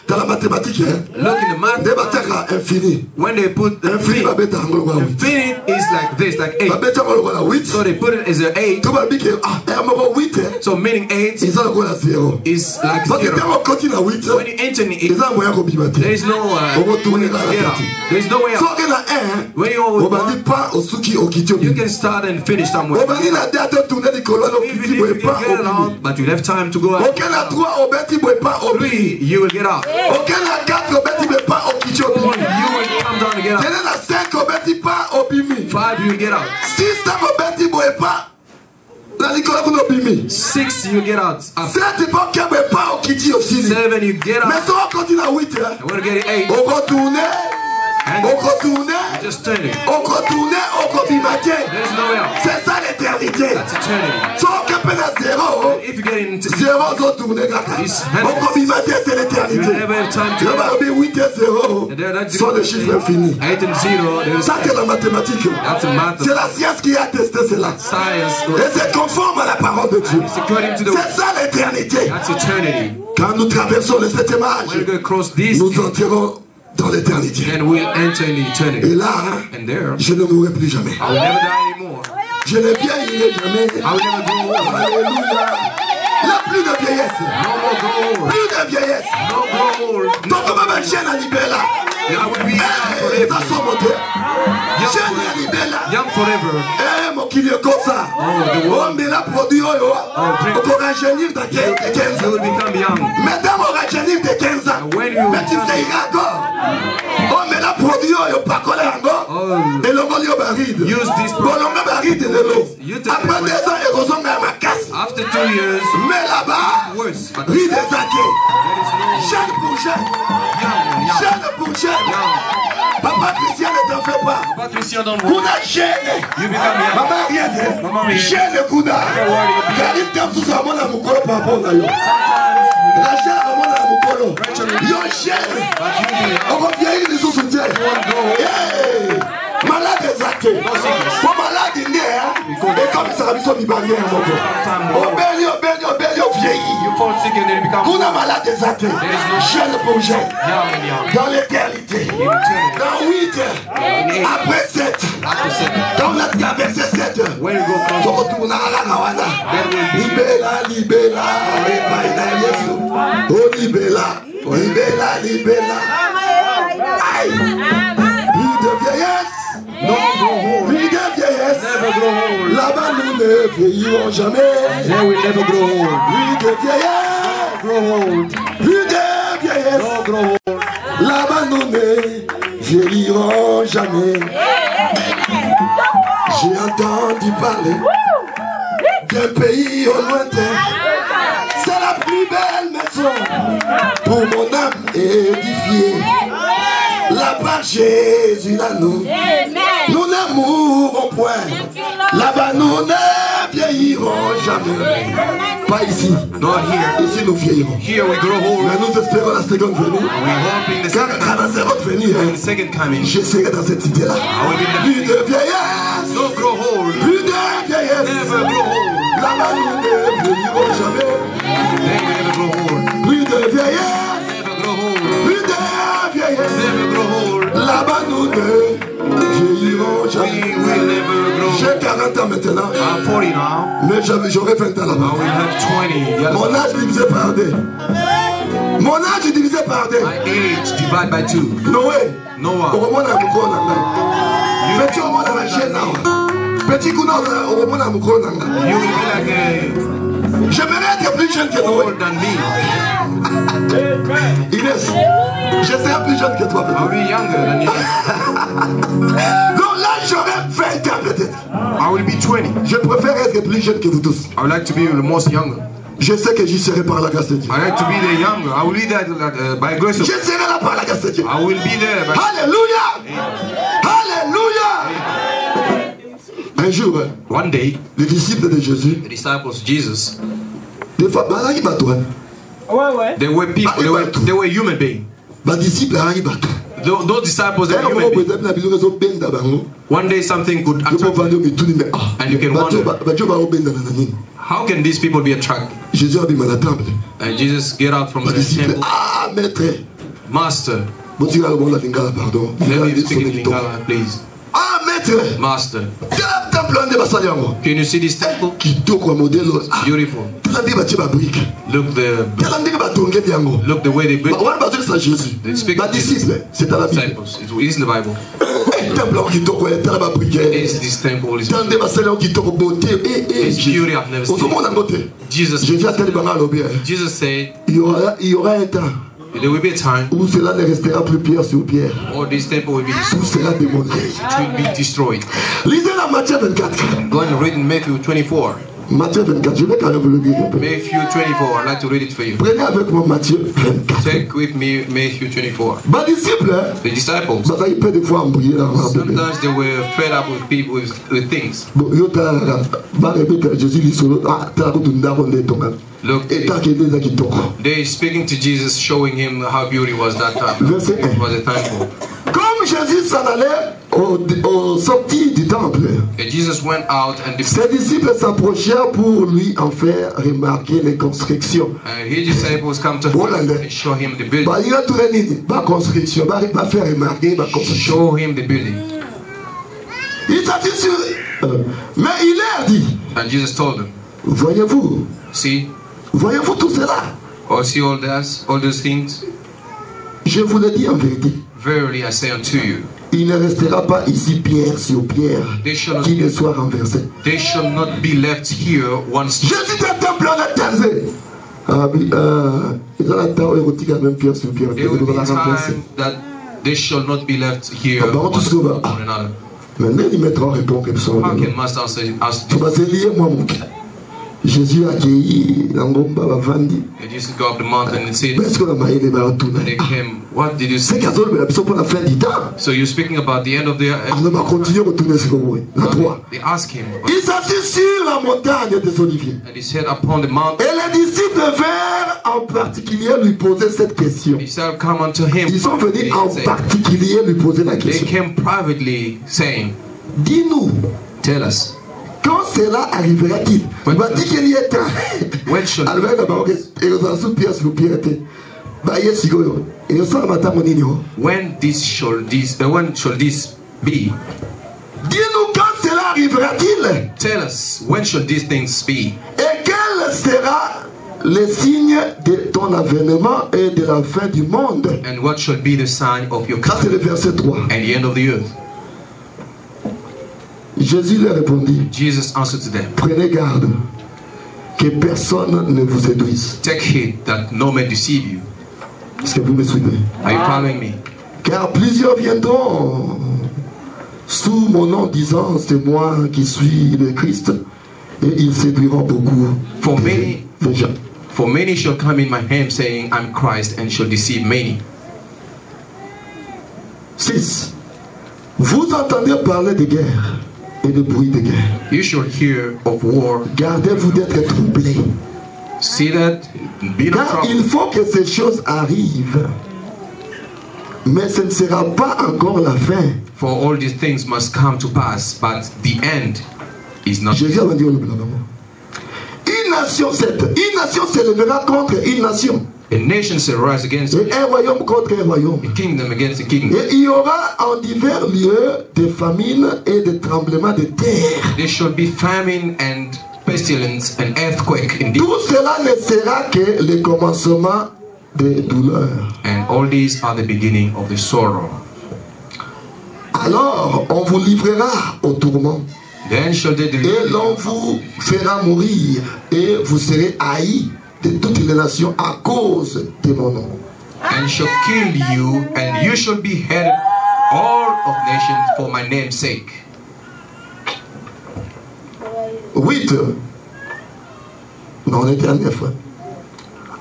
dans la mathématique. Hein? Look in the math. Des matières infinies. When they put the Infini va mettre en gros à 8. infinite is like this, like 8. Va mettre en gros à 8. So they put it as an 8. Tout le monde dit que un mot 8, hein? So meaning 8 Ils ont le gros à 0. is like Parce que 0. quand on continue à 8, When you enter in it, ils ont un moyen qu'on peut battre. there is no On va tourner way dans to la get out. partie. There is no way So out. on a 1, When you on always va dire pas au souki au kitio. you can start and finish somewhere. On va dire la date tourner du colonne au Even kiti if boye you pas get au out, but you have time to go out. aucun a 3 au beti boye pas au bi. 3, you will get out. Aucun a 4 au beti boye pas au kitio. 4, you will come down and get out. Quel est la 5 au beti pas au bimi. 5, you will get out. 6 au beti boye pas. La Nicolas au bimi. 6, you get out. 7 pas au boye pas au kiti aussi. 7, you get Mais out. si on continue à 8, hein, I want to get 8. on retourne, And on retourne, just turn it. on retourne, on rebimaté. There's no way out. C'est ça l'éternité. That's eternity. Si on capte à 0, If you get into 0 on tourne, on rebimaté c'est l'éternité. you never have time to Le get out. barbe 8 et 0 And there, that's sont les chiffres infinis. 8 and 0. There's Ça c'est la mathématique. that's a math C'est of la science qui a attesté cela. science. Et c'est conforme à la parole de Dieu. It's according to the C'est ça l'éternité. that's eternity. Quand nous traversons le 7e When âge, we go across this, nous entrerons dans l'éternité. then we'll enter in Et eternity. là, And there, je ne mourrai plus jamais. I will never die anymore. Je ne vieillirai jamais. I will never grow old. Alléluia. Il n'y a plus de vieillesse. No more grow old. Plus de vieillesse. No grow old. Donc même un chien à libella. I will be young Eh, ça forever. sont montés. Chien à libella. Young forever. Eh, mon kili comme ça. the Oh, mais la produit, drink. on va rajeunir dans 15 You ans. will become young. Mesdames, on va rajeunir de 15 ans. When you Mais tu vieilliras encore. Oh, mais la produit, on pas coller encore. Oh. Et le vol, il baride. Use this Bon, on baride de l'eau. You take Après it 2 ans, ils ressemblent à ma casse. after 2 years, Mais là-bas, worse. But riz des athées. there is no Jeune pour jeune. young. Jeune pour jeune. Papa Christian ne t'en fait pas. Pas Christian don't worry. Kuna jeune. You become young. Maman rien dit. Maman rien. Jeune kuna. Car il t'aime sous sa main à mon colo par rapport à yo. La jeune à mon à mon colo. Yo jeune. But you be On va vieillir les sous soutien. won't grow. Hey. Malade exacté. Pour malade il est, hein. Et comme ça va être bibanien, mon gars. Obéli, vieilli. You fall sick and then you become Pour la malade exacté. Jeune pour jeune. Dans l'éternité. Dans 8 heures. Après 7. Quand on a traversé 7 heures. when you go On close, retourne à la Gawana. there will be Libéla. Oh, libéla. Aïe. Vie de vieillesse. Vie de vieillesse. never grow old. Là-bas, nous ne vieillirons jamais. There will never grow old. Vie de vieillesse. Grow old. Vie de vieillesse. No grow old. Là-bas, nous ne vieillirons jamais. J'ai entendu parler d'un pays au lointain. C'est la plus belle maison pour mon âme édifiée. Là-bas, Jésus l'agneau. Nous ne mourrons point. Là-bas, nous ne vieillirons jamais. Pas ici. Not here. Ici, nous vieillirons. Here we grow old. Mais nous espérons la seconde venue. We hoping the Car second à la seconde venue, the second coming. je serai dans cette idée-là. Plus de vieillesse. No grow old. Plus de vieillesse. Never grow old. Là-bas, nous ne vieillirons jamais. Then we never grow old. Plus de vieillesse. Never grow old. Plus de vieillesse. Never grow old. Là-bas, nous ne vieillirons We jamais. will never grow old. J'ai 40 ans maintenant. I'm 40 now. Mais j'aurai 20 ans I là-bas. will have 20. The other Mon âge divisé par 2. Mon âge est divisé par 2. My age divide by 2. Noé. Noah. Au moment où on a petit au moment où on a jeune là. Petit coup, au moment où on a You will be like j'aimerais être plus jeune que Noé. older than me. Inès, je serai plus jeune que toi I'll peut-être. be younger than you. Donc là, j'aurai 20 ans peut-être. I will be 20. Je préfère être plus jeune que vous tous. I would like to be the most younger. Je sais que j'y serai par la grâce de Dieu. I like to be the younger. I will be that by grace of Je serai là par la grâce de Dieu. I will be there. By Alléluia. Alléluia. Un jour, one day, les disciples de Jésus, the disciples of Jesus, des fois, ils battent. they were people. They were human beings. Les disciples, ils battent. Those disciples are human beings. One day something could attract them, and you can wonder, how can these people be attracted? Jésus a dit à la table. And Jesus get out from Les the disciples, temple. ah, maître. Master, Bon, tu vas la lingala, pardon. let me speak in Lingala, please. Ah, maître. Master, Temple de Basayango. can you see this temple? Kitoko modèle. Beautiful. Look the way they built. They speak of Jesus. Disciples. It is in the Bible. Is this temple is beauty I've never seen. Jesus said il y aura un temps there will be a time où cela ne restera plus pierre sur pierre. or this temple will be Tout destroyed. sera démoli. It will be destroyed. Lisez la Matthieu 24. Go and read in Matthew 24. Matthieu 24, je vais quand même vous le dire un peu. Matthew 24. I'd like to read it for you. Prenez avec moi Matthieu 24. Take with me Matthew 24. Mes disciples, The disciples, ça il peut des fois embrouiller là. sometimes they were fed up with people with things. Bon, yo ta ba répéter Jésus dit solo ah ta ko tunda ko le tonga. Look, Et ta ke des qui toko. they speaking to Jesus, showing him how beauty was that time. Verset It was a temple. Comme Jésus s'en allait au sortie du temple, And Jesus went out and ses disciples s'approchèrent pour lui en faire remarquer les constructions. his disciples come to him and show him the building. Bah, il a tourné nini, ba construction, ba faire remarquer ba construction. Show him the building. Il s'assit sur mais il leur dit, And Jesus told them, voyez-vous tout cela? oh, see all those things? Je vous le dis en vérité. Verily I say unto you, Il ne restera pas ici pierre sur pierre qui ne soit renversé. they shall not be left here once. Jésus était temple en Tanzanie. Ils ont la temps érotique à même pierre sur pierre. There will be a time that they shall not be left here one upon another. Maintenant, ils mettront en réponse comme ça. How can master say ask Tu vas lier moi mon cœur. Jésus a accueilli l'angomba bavandi. They just go up the mountain and say, Est-ce que la maille est baratuna? they came. What did you C'est say? qu'à zone la personne pour la fin du temps. So you're speaking about the end of the. On va continuer à retourner sur le roi. La 3. They asked him, Il s'assit sur la montagne des Oliviers. and he said, upon the mountain. Et les disciples vinrent en partie particulier lui poser cette question. Ils sont venus en particulier lui poser la question. They came privately saying, dis-nous, tell us, quand cela arrivera-t-il? Il m'a dit qu'il y est temps. When shall this be? Dis-nous quand cela arrivera-t-il? Tell us, when shall these things be? Et quel sera le signe de ton avènement et de la fin du monde? And what shall be the sign of your coming? Ça c'est le verset 3. And the end of the earth. Jésus leur répondit, Jesus answered to them, prenez garde que personne ne vous séduise. Take heed that no man deceive you. Est-ce que vous me suivez? Are you following me? Car plusieurs viendront sous mon nom disant c'est moi qui suis le Christ, et ils séduiront beaucoup. For many shall come in my name saying I'm Christ, and shall deceive many. 6. Vous entendez parler de guerre et de bruit de guerre. You shall hear of war. Gardez-vous d'être troublés. See that? Be not Car il faut que ces choses arrivent, mais ce ne sera pas encore la fin. For all these things must come to pass, but the end is not. Une nation s'élèvera contre une nation. A nation shall rise against et un royaume contre un royaume. A kingdom against a kingdom. Et il y aura en divers lieux des famines et des tremblements de terre. There shall be famine and pestilence and earthquake in Tout cela ne sera que le commencement des douleurs. And all these are the beginning of the sorrow. Alors on vous livrera au tourment. Then shall they deliver. Et l'on vous fera mourir et vous serez haïs de toutes les nations à cause de mon nom. And shall kill you, and you shall be hated all of nations for my name's sake. 8. Non, on était à 9.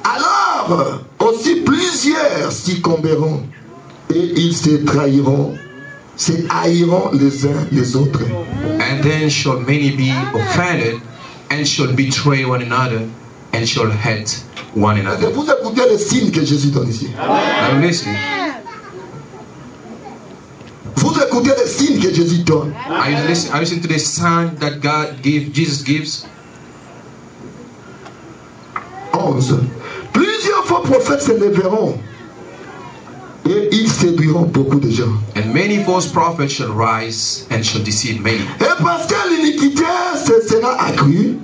Alors aussi plusieurs s'y comberont et ils se trahiront, se haïront les uns les autres. And then shall many be offended and shall betray one another and shall hate one another. Vous écoutez les signes que Jésus donne ici. Now listen. Vous écoutez les signes que Jésus donne. Are you listening to the sign that Jesus gives? 11. Plusieurs faux prophètes se lèveront et ils séduiront beaucoup de gens. And many false prophets shall rise and shall deceive many. Et parce que l'iniquité se sera accrue,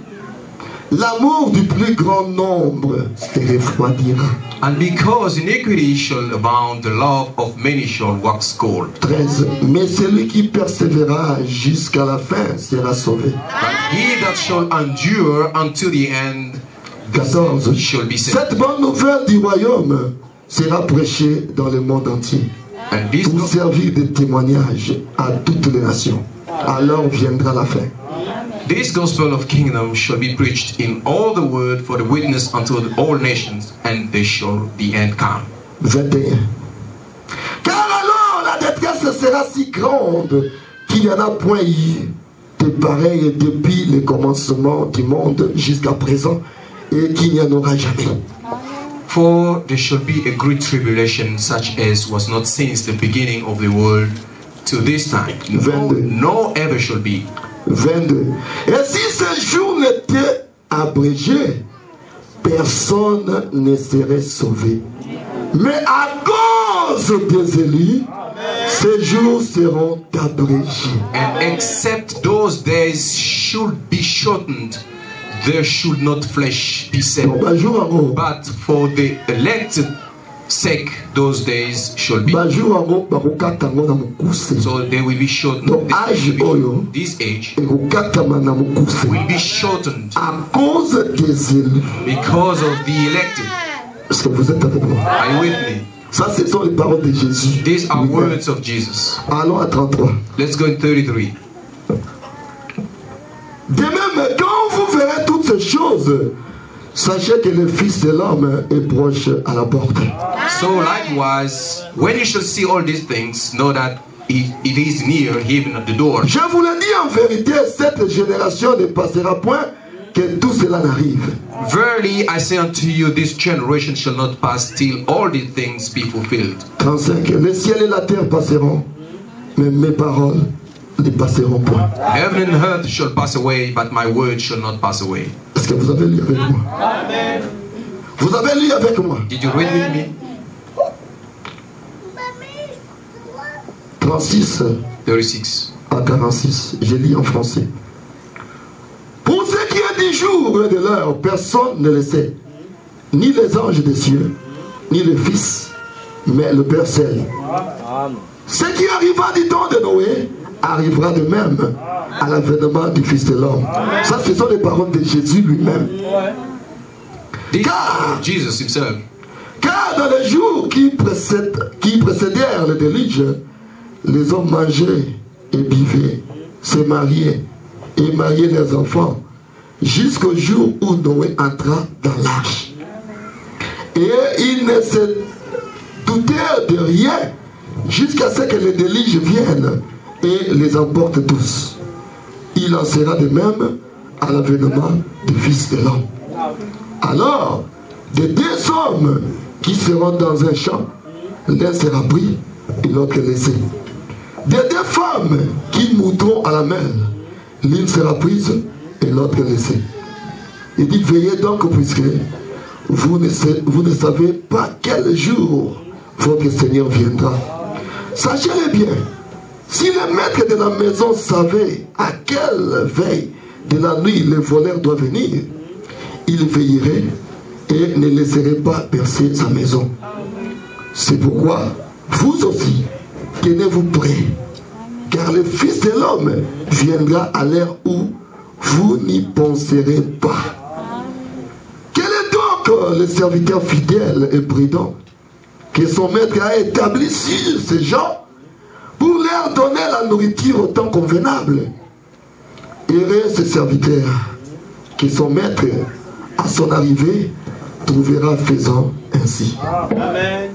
l'amour du plus grand nombre se refroidira. And because iniquity shall abound, the love of many shall wax cold. 13. Mais celui qui persévérera jusqu'à la fin sera sauvé. But he that shall endure until the end 14. shall be saved. Cette bonne nouvelle du royaume sera prêchée dans le monde entier pour servir de témoignage à toutes les nations. Alors viendra la fin. This gospel of kingdom shall be preached in all the world for the witness unto all nations, and they shall the end come. 21. Car alors la détresse sera si grande qu'il n'y en a point eu de pareil depuis le commencement du monde jusqu'à présent, et qu'il n'y en aura jamais. For there shall be a great tribulation such as was not since the beginning of the world to this time. No ever shall be. 22. Et si ce jour n'était abrégé, personne ne serait sauvé. Mais à cause des élus, ces jours seront abrégés. And except those days should be shortened, there should not flesh be saved. But for the elected sake, those days shall be. So they will be shortened. This age will be shortened because of the elected. Are you with me? Ça, ce sont les paroles de Jésus. These are words of Jesus. Allons à 33. Let's go in 33. De même, quand vous verrez toutes ces choses, sachez que le Fils de l'homme est proche à la porte. So likewise, when you shall see all these things, know that it is near, even at the door. Je vous le dis en vérité, cette génération ne passera point que tout cela n'arrive. Verily I say unto you, this generation shall not pass till all these things be fulfilled. 35. Les ciels et la terre passeront, mais mes paroles ne passeront point. Heaven and earth shall pass away, but my word shall not pass away. Est-ce que vous avez lu avec moi? Amen. Vous avez lu avec moi? Did you read with me? 36 à 46. Je lis en français. Pour ce qui est du jour et de l'heure, personne ne le sait. Ni les anges des cieux, ni le Fils, mais le Père seul. Ce qui arriva du temps de Noé arrivera de même à l'avènement du Fils de l'homme. Ça, ce sont les paroles de Jésus lui-même. Car, Jesus himself. Car dans les jours qui précédèrent le déluge, les hommes mangeaient et buvaient, se mariaient et mariaient leurs enfants, jusqu'au jour où Noé entra dans l'arche. Et ils ne se doutèrent de rien jusqu'à ce que le déluge vienne et les emporte tous. Il en sera de même à l'avènement du Fils de l'homme. Alors, des deux hommes qui seront dans un champ, l'un sera pris et l'autre laissé. Des deux femmes qui monteront à la mer, l'une sera prise et l'autre laissée. Il dit, veillez donc puisque vous ne savez pas quel jour votre Seigneur viendra. Sachez-le bien, si le maître de la maison savait à quelle veille de la nuit le voleur doit venir, il veillerait et ne laisserait pas percer sa maison. C'est pourquoi, vous aussi, tenez-vous prêts, car le Fils de l'homme viendra à l'heure où vous n'y penserez pas. Quel est donc le serviteur fidèle et prudent que son maître a établi sur ces gens pour leur donner la nourriture au temps convenable? Heureux ce serviteur que son maître, à son arrivée, trouvera faisant ainsi. Amen.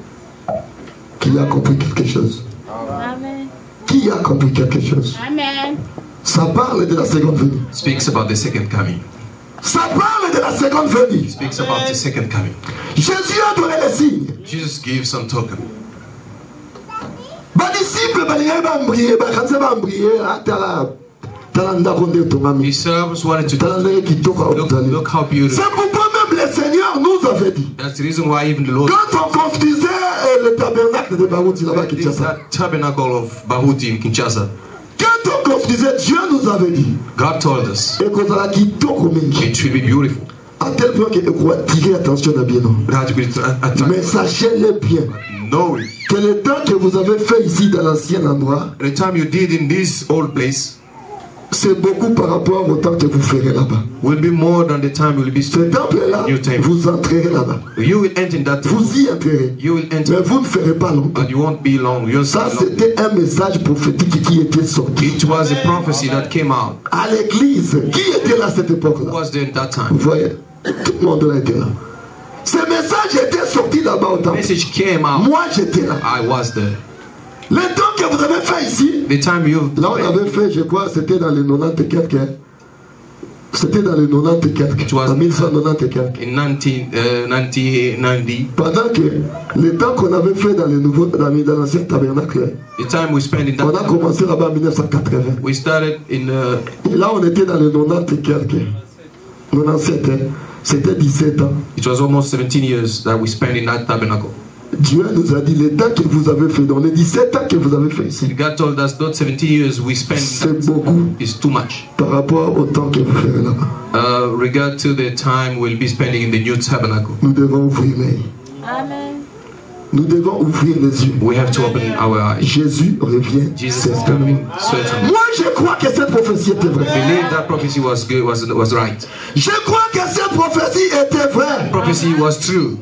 Qui a compris quelque chose? Amen. Qui a compris quelque chose? Amen. Ça parle de la seconde venue. Speaks about the second coming. Ça parle de la seconde venue. Speaks about the second coming. Jésus a donné les signes. Jesus gives some token. Les disciples His servants wanted to look how beautiful. c'est pourquoi même le Seigneur nous avait dit. That's the reason why even the Lord, Quand on construisait le tabernacle de Barouti là-bas à Kinshasa, that tabernacle of Bahuti in Kinshasa, quand on construisait, Dieu nous avait dit God told us et qu'on a quitté it should be beautiful. à tel point qu'il faut attirer attention à bien. It had to be Mais attractive. sachez-le bien Know it. que le temps que vous avez fait ici dans l'ancien endroit, The time you did in this old place c'est beaucoup par rapport au temps que vous ferez là-bas. will be more than the time you will be Ce spent. temple-là, New temple. vous entrerez là-bas. You will enter in that temple. Vous y entrerez. You will Mais enter, vous ne ferez pas longtemps. but you won't be long. You'll Ça, stay long. c'était un message prophétique qui était sorti It was a prophecy that came out. à l'église. Qui était là à cette Who époque-là? was there in that Vous time? voyez, tout le monde là était là. Ce message était sorti là-bas au The temple. message came out. Moi, j'étais là. I was there. Le temps que vous avez fait ici, The time you là, on avait fait, je crois, c'était dans les 90 quelques. C'était dans les 90 quelques. was- En 1190 quelques. in 1990, Pendant que le temps qu'on avait fait dans les nouveaux, dans l'ancien tabernacle, the time we spent in on a that, commencé là-bas en 1980. we started in Et là, on était dans les 90 quelques. 97, hein. C'était 17 ans. it was almost 17 years that we spent in that tabernacle. Dieu nous a dit, le temps que vous avez fait, dans les 17 ans que vous avez fait ici, God told us those 17 years we spent in c'est that beaucoup is too much. par rapport au temps que vous ferez là-bas. Regard to the time we'll be spending in the new tabernacle. Nous devons ouvrir les yeux. Amen. Nous devons ouvrir les yeux. We have to open our eyes. Jésus revient. Jesus is coming, certainly. Moi, je crois que cette prophétie était vraie. Believe that prophecy was good, was right. Je crois que cette prophétie était vraie. Prophecy was true.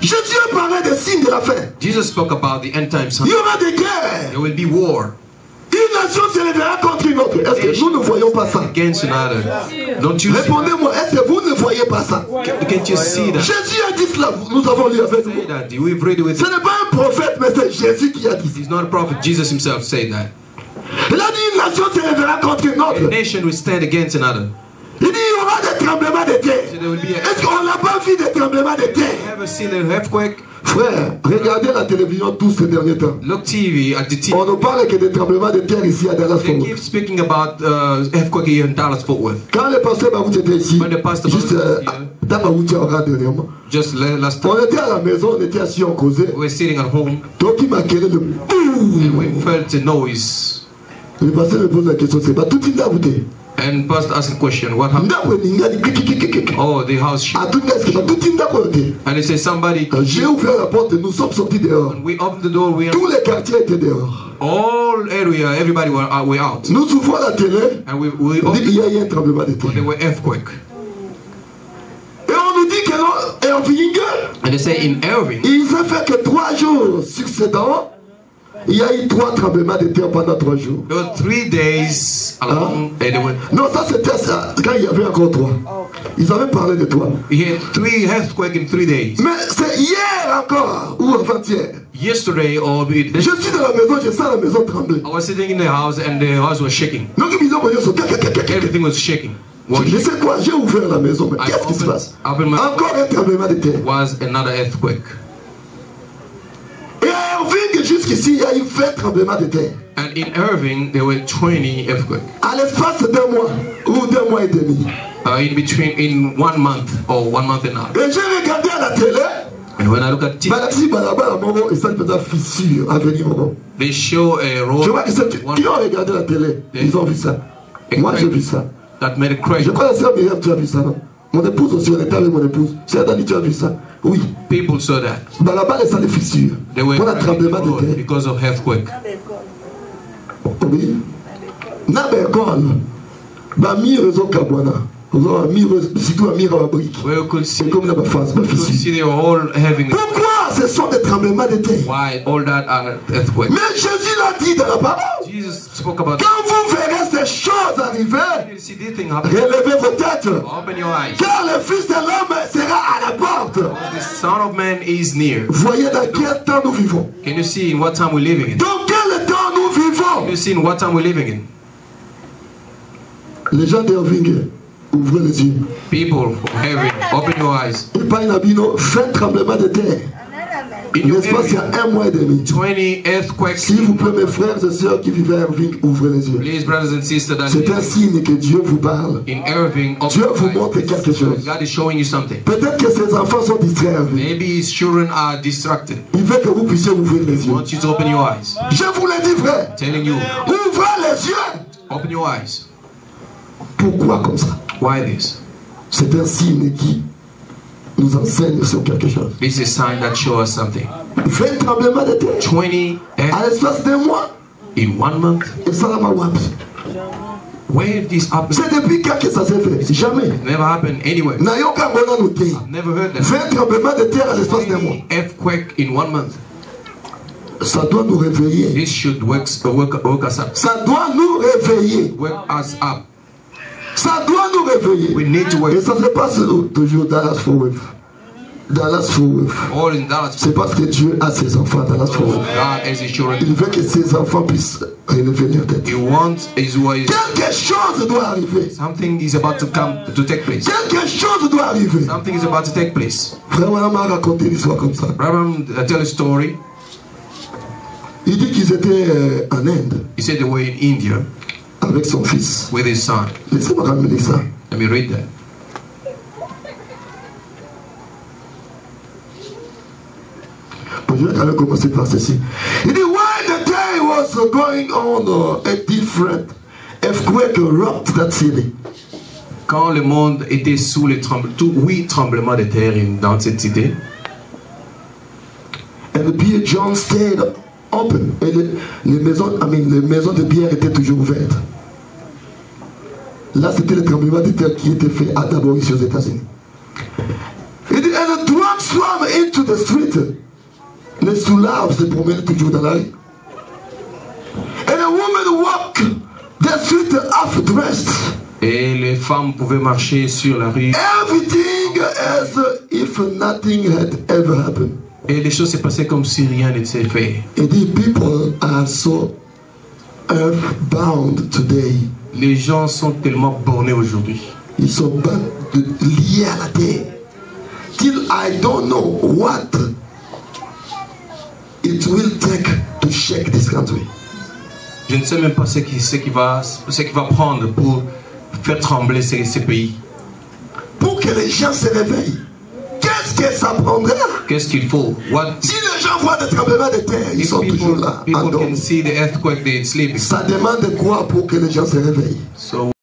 Jésus parlait des signes de la fin. Jesus spoke about the end times. Il y aura des guerres. There will be war Une nation se lèvera contre une autre. Est-ce que nous ne voyons pas ça? against another. Don't you see? Répondez-moi, est-ce que vous ne voyez pas ça? Can't you see that? Jésus a dit cela, nous avons lu avec vous. Say that. We've read it with. Ce n'est pas un prophète, mais c'est Jésus qui a dit ça. He's not a prophet. Jesus himself said that. Il a dit une nation se lèvera contre une A autre. nation will stand against another. Il dit il y aura des tremblements de terre. Est-ce qu'on n'a pas vu des tremblements de terre? Ever seen an earthquake? Frère, regardez la télévision tous ces derniers temps. Look TV at the TV. On ne parle que des tremblements de terre ici à Dallas Fort They Worth. keep speaking about earthquake here in Dallas Fort Worth. Quand le pasteur Baout était ici, When the pastor juste dans Baout, dernièrement, Just last on time était à la maison, on était assis, on causait. we were sitting at home Donc il m'a quitté le and we felt a noise. Le pasteur me pose la question, c'est pas tout le monde à And pastor asked a question, what happened? Oh, the house shook. And he said, somebody. J'ai ouvert la porte, nous sommes sortis dehors. When we opened the door, Tous les quartiers étaient dehors. all area, everybody were out. Nous ouvrons la télé. And we On dit opened, qu'il y a eu un tremblement de terre. there were earthquake. Et on nous dit que non, Irving, And they say in Irving, il s'est fait que 3 jours succédants. Il y a eu 3 tremblements de terre pendant 3 jours. there were 3 days along. And they were, Non, ça c'était ça, quand il y avait encore 3. Ils avaient parlé de 3. he had 3 earthquakes in 3 days. Mais c'est hier encore, ou avant-hier. Yesterday, or Je suis dans la maison, je sens la maison trembler. I was sitting in the house and the house was shaking. Donc ils me disent, Everything was shaking. je sais quoi, j'ai ouvert la maison, mais qu'est-ce qui se passe? Encore un tremblement de terre. Was another earthquake. Et à Irving, jusqu'ici, il y a eu 20 tremblements de terre. And in Irving, there were 20 earthquakes. À l'espace d'1 mois, ou 2 mois et demi. In 1 month or 1 month and a half. Et j'ai regardé à la télé, And when I look at TV, Balaxi Balaba, et ça peut être fissure à venir. they show a Je road vois que ceux qui ont regardé la télé, ils ont vu ça. Moi, j'ai vu ça. that made a crash. Je crois que la sœur Myriam, tu as vu ça, non? Mon épouse aussi, on était avec mon épouse. C'est Dani, tu as vu ça? Oui. People saw that. Balaba, les salles fissures. They were Pour un tremblement de road terre. because of earthquake. Oui. Nabekol. Bami réseau Kabwana. Surtout à Mirabrique. Where you could see, C'est comme la face, ma you could fille. see they were all having. Pourquoi ce sont des tremblements de terre? Why all that are earthquakes? Mais Jésus l'a dit dans la parole. Jesus spoke about. Quand vous verrez ces choses arriver, You see this thing happen. relevez vos têtes. Open your eyes. Car le Fils de l'homme sera à la porte. The Son of Man is near. Voyez dans quel temps nous vivons. Can you see in what time we're living in? Dans quel temps nous Can vivons? you see in what time we're living in? Les gens d'Irving, ouvrez les yeux. People from heaven, open your eyes. Et pas Inabino, 20 tremblements de terre. In your N'est-ce pas, il y area, a 1 mois et demi. 20 earthquakes. S'il vous plaît, mes frères et sœurs qui vivent à Irving, ouvrez les yeux. Please, brothers and sisters, that C'est un signe que Dieu vous parle. in Irving, open Dieu your vous eyes. montre quelque chose. God is showing you something. Peut-être que ces enfants sont distraits à Irving. Maybe his children are distracted. Il veut que vous puissiez ouvrir les I yeux. want you to open your eyes. Je vous l'ai dit, frère. Telling you, Ouvrez les yeux. open your eyes. Pourquoi comme ça? Why this? C'est un signe qui nous enseigne sur quelque chose. This is a sign that shows us something. 20 tremblements de terre 20 à l'espace d'un mois. in 1 month. Et ça l'a wapi. Where did this happen? C'est depuis quand que ça s'est fait? Jamais. Never happened anywhere. Nayoka Mona noté. Never heard that. 20 tremblements de terre à l'espace d'un mois. Earthquake in 1 month. Ça doit nous réveiller. This should wake us up. Ça doit nous réveiller. Wake us up. Ça doit nous réveiller. We need to Et wake ça se passe toujours dans Dallas Fort Worth. Dallas Fort Worth. all in Dallas. C'est parce que Dieu a ses enfants à Dallas Fort Worth. God as his children. Il veut que ses enfants puissent relever leur tête. He wants his ways. Quelque chose doit arriver. Something is about to take place. Quelque chose doit arriver. Something is about to take place. Frère William a raconté l'histoire comme ça. Abraham tell a story. Il dit qu'ils étaient en Inde He said they were in India avec son fils. with his son. Laissez-moi ramener ça. Let me read that. Bon, je vais quand même commencer par ceci. Il dit, when the day was going on, a different earthquake rocked that city. Quand le monde était sous les 8 tremblements de terre dans cette cité, And the beer John stayed open. Et les maisons de bière étaient toujours ouvertes. Là, c'était le tremblement de terre qui était fait d'abord ici aux États-Unis. Il dit, and the drunk swam into the street. Les sous-larves se promènent toujours dans la rue. And a woman walked the street half dressed. et les femmes pouvaient marcher sur la rue. Everything as if nothing had ever happened. Et les choses se passaient comme si rien n'était fait. And the people are so earthbound today. Les gens sont tellement bornés aujourd'hui. Ils sont pas liés à la terre. Till I don't know what it will take to shake this country. Je ne sais même pas ce qui va prendre pour faire trembler ces pays. Pour que les gens se réveillent. Qu'est-ce que ça prendra? Qu'est-ce qu'il faut? Si les gens voient des tremblements de terre, ils sont toujours là. People can see the earthquake, they sleep. Ça demande quoi pour que les gens se réveillent? So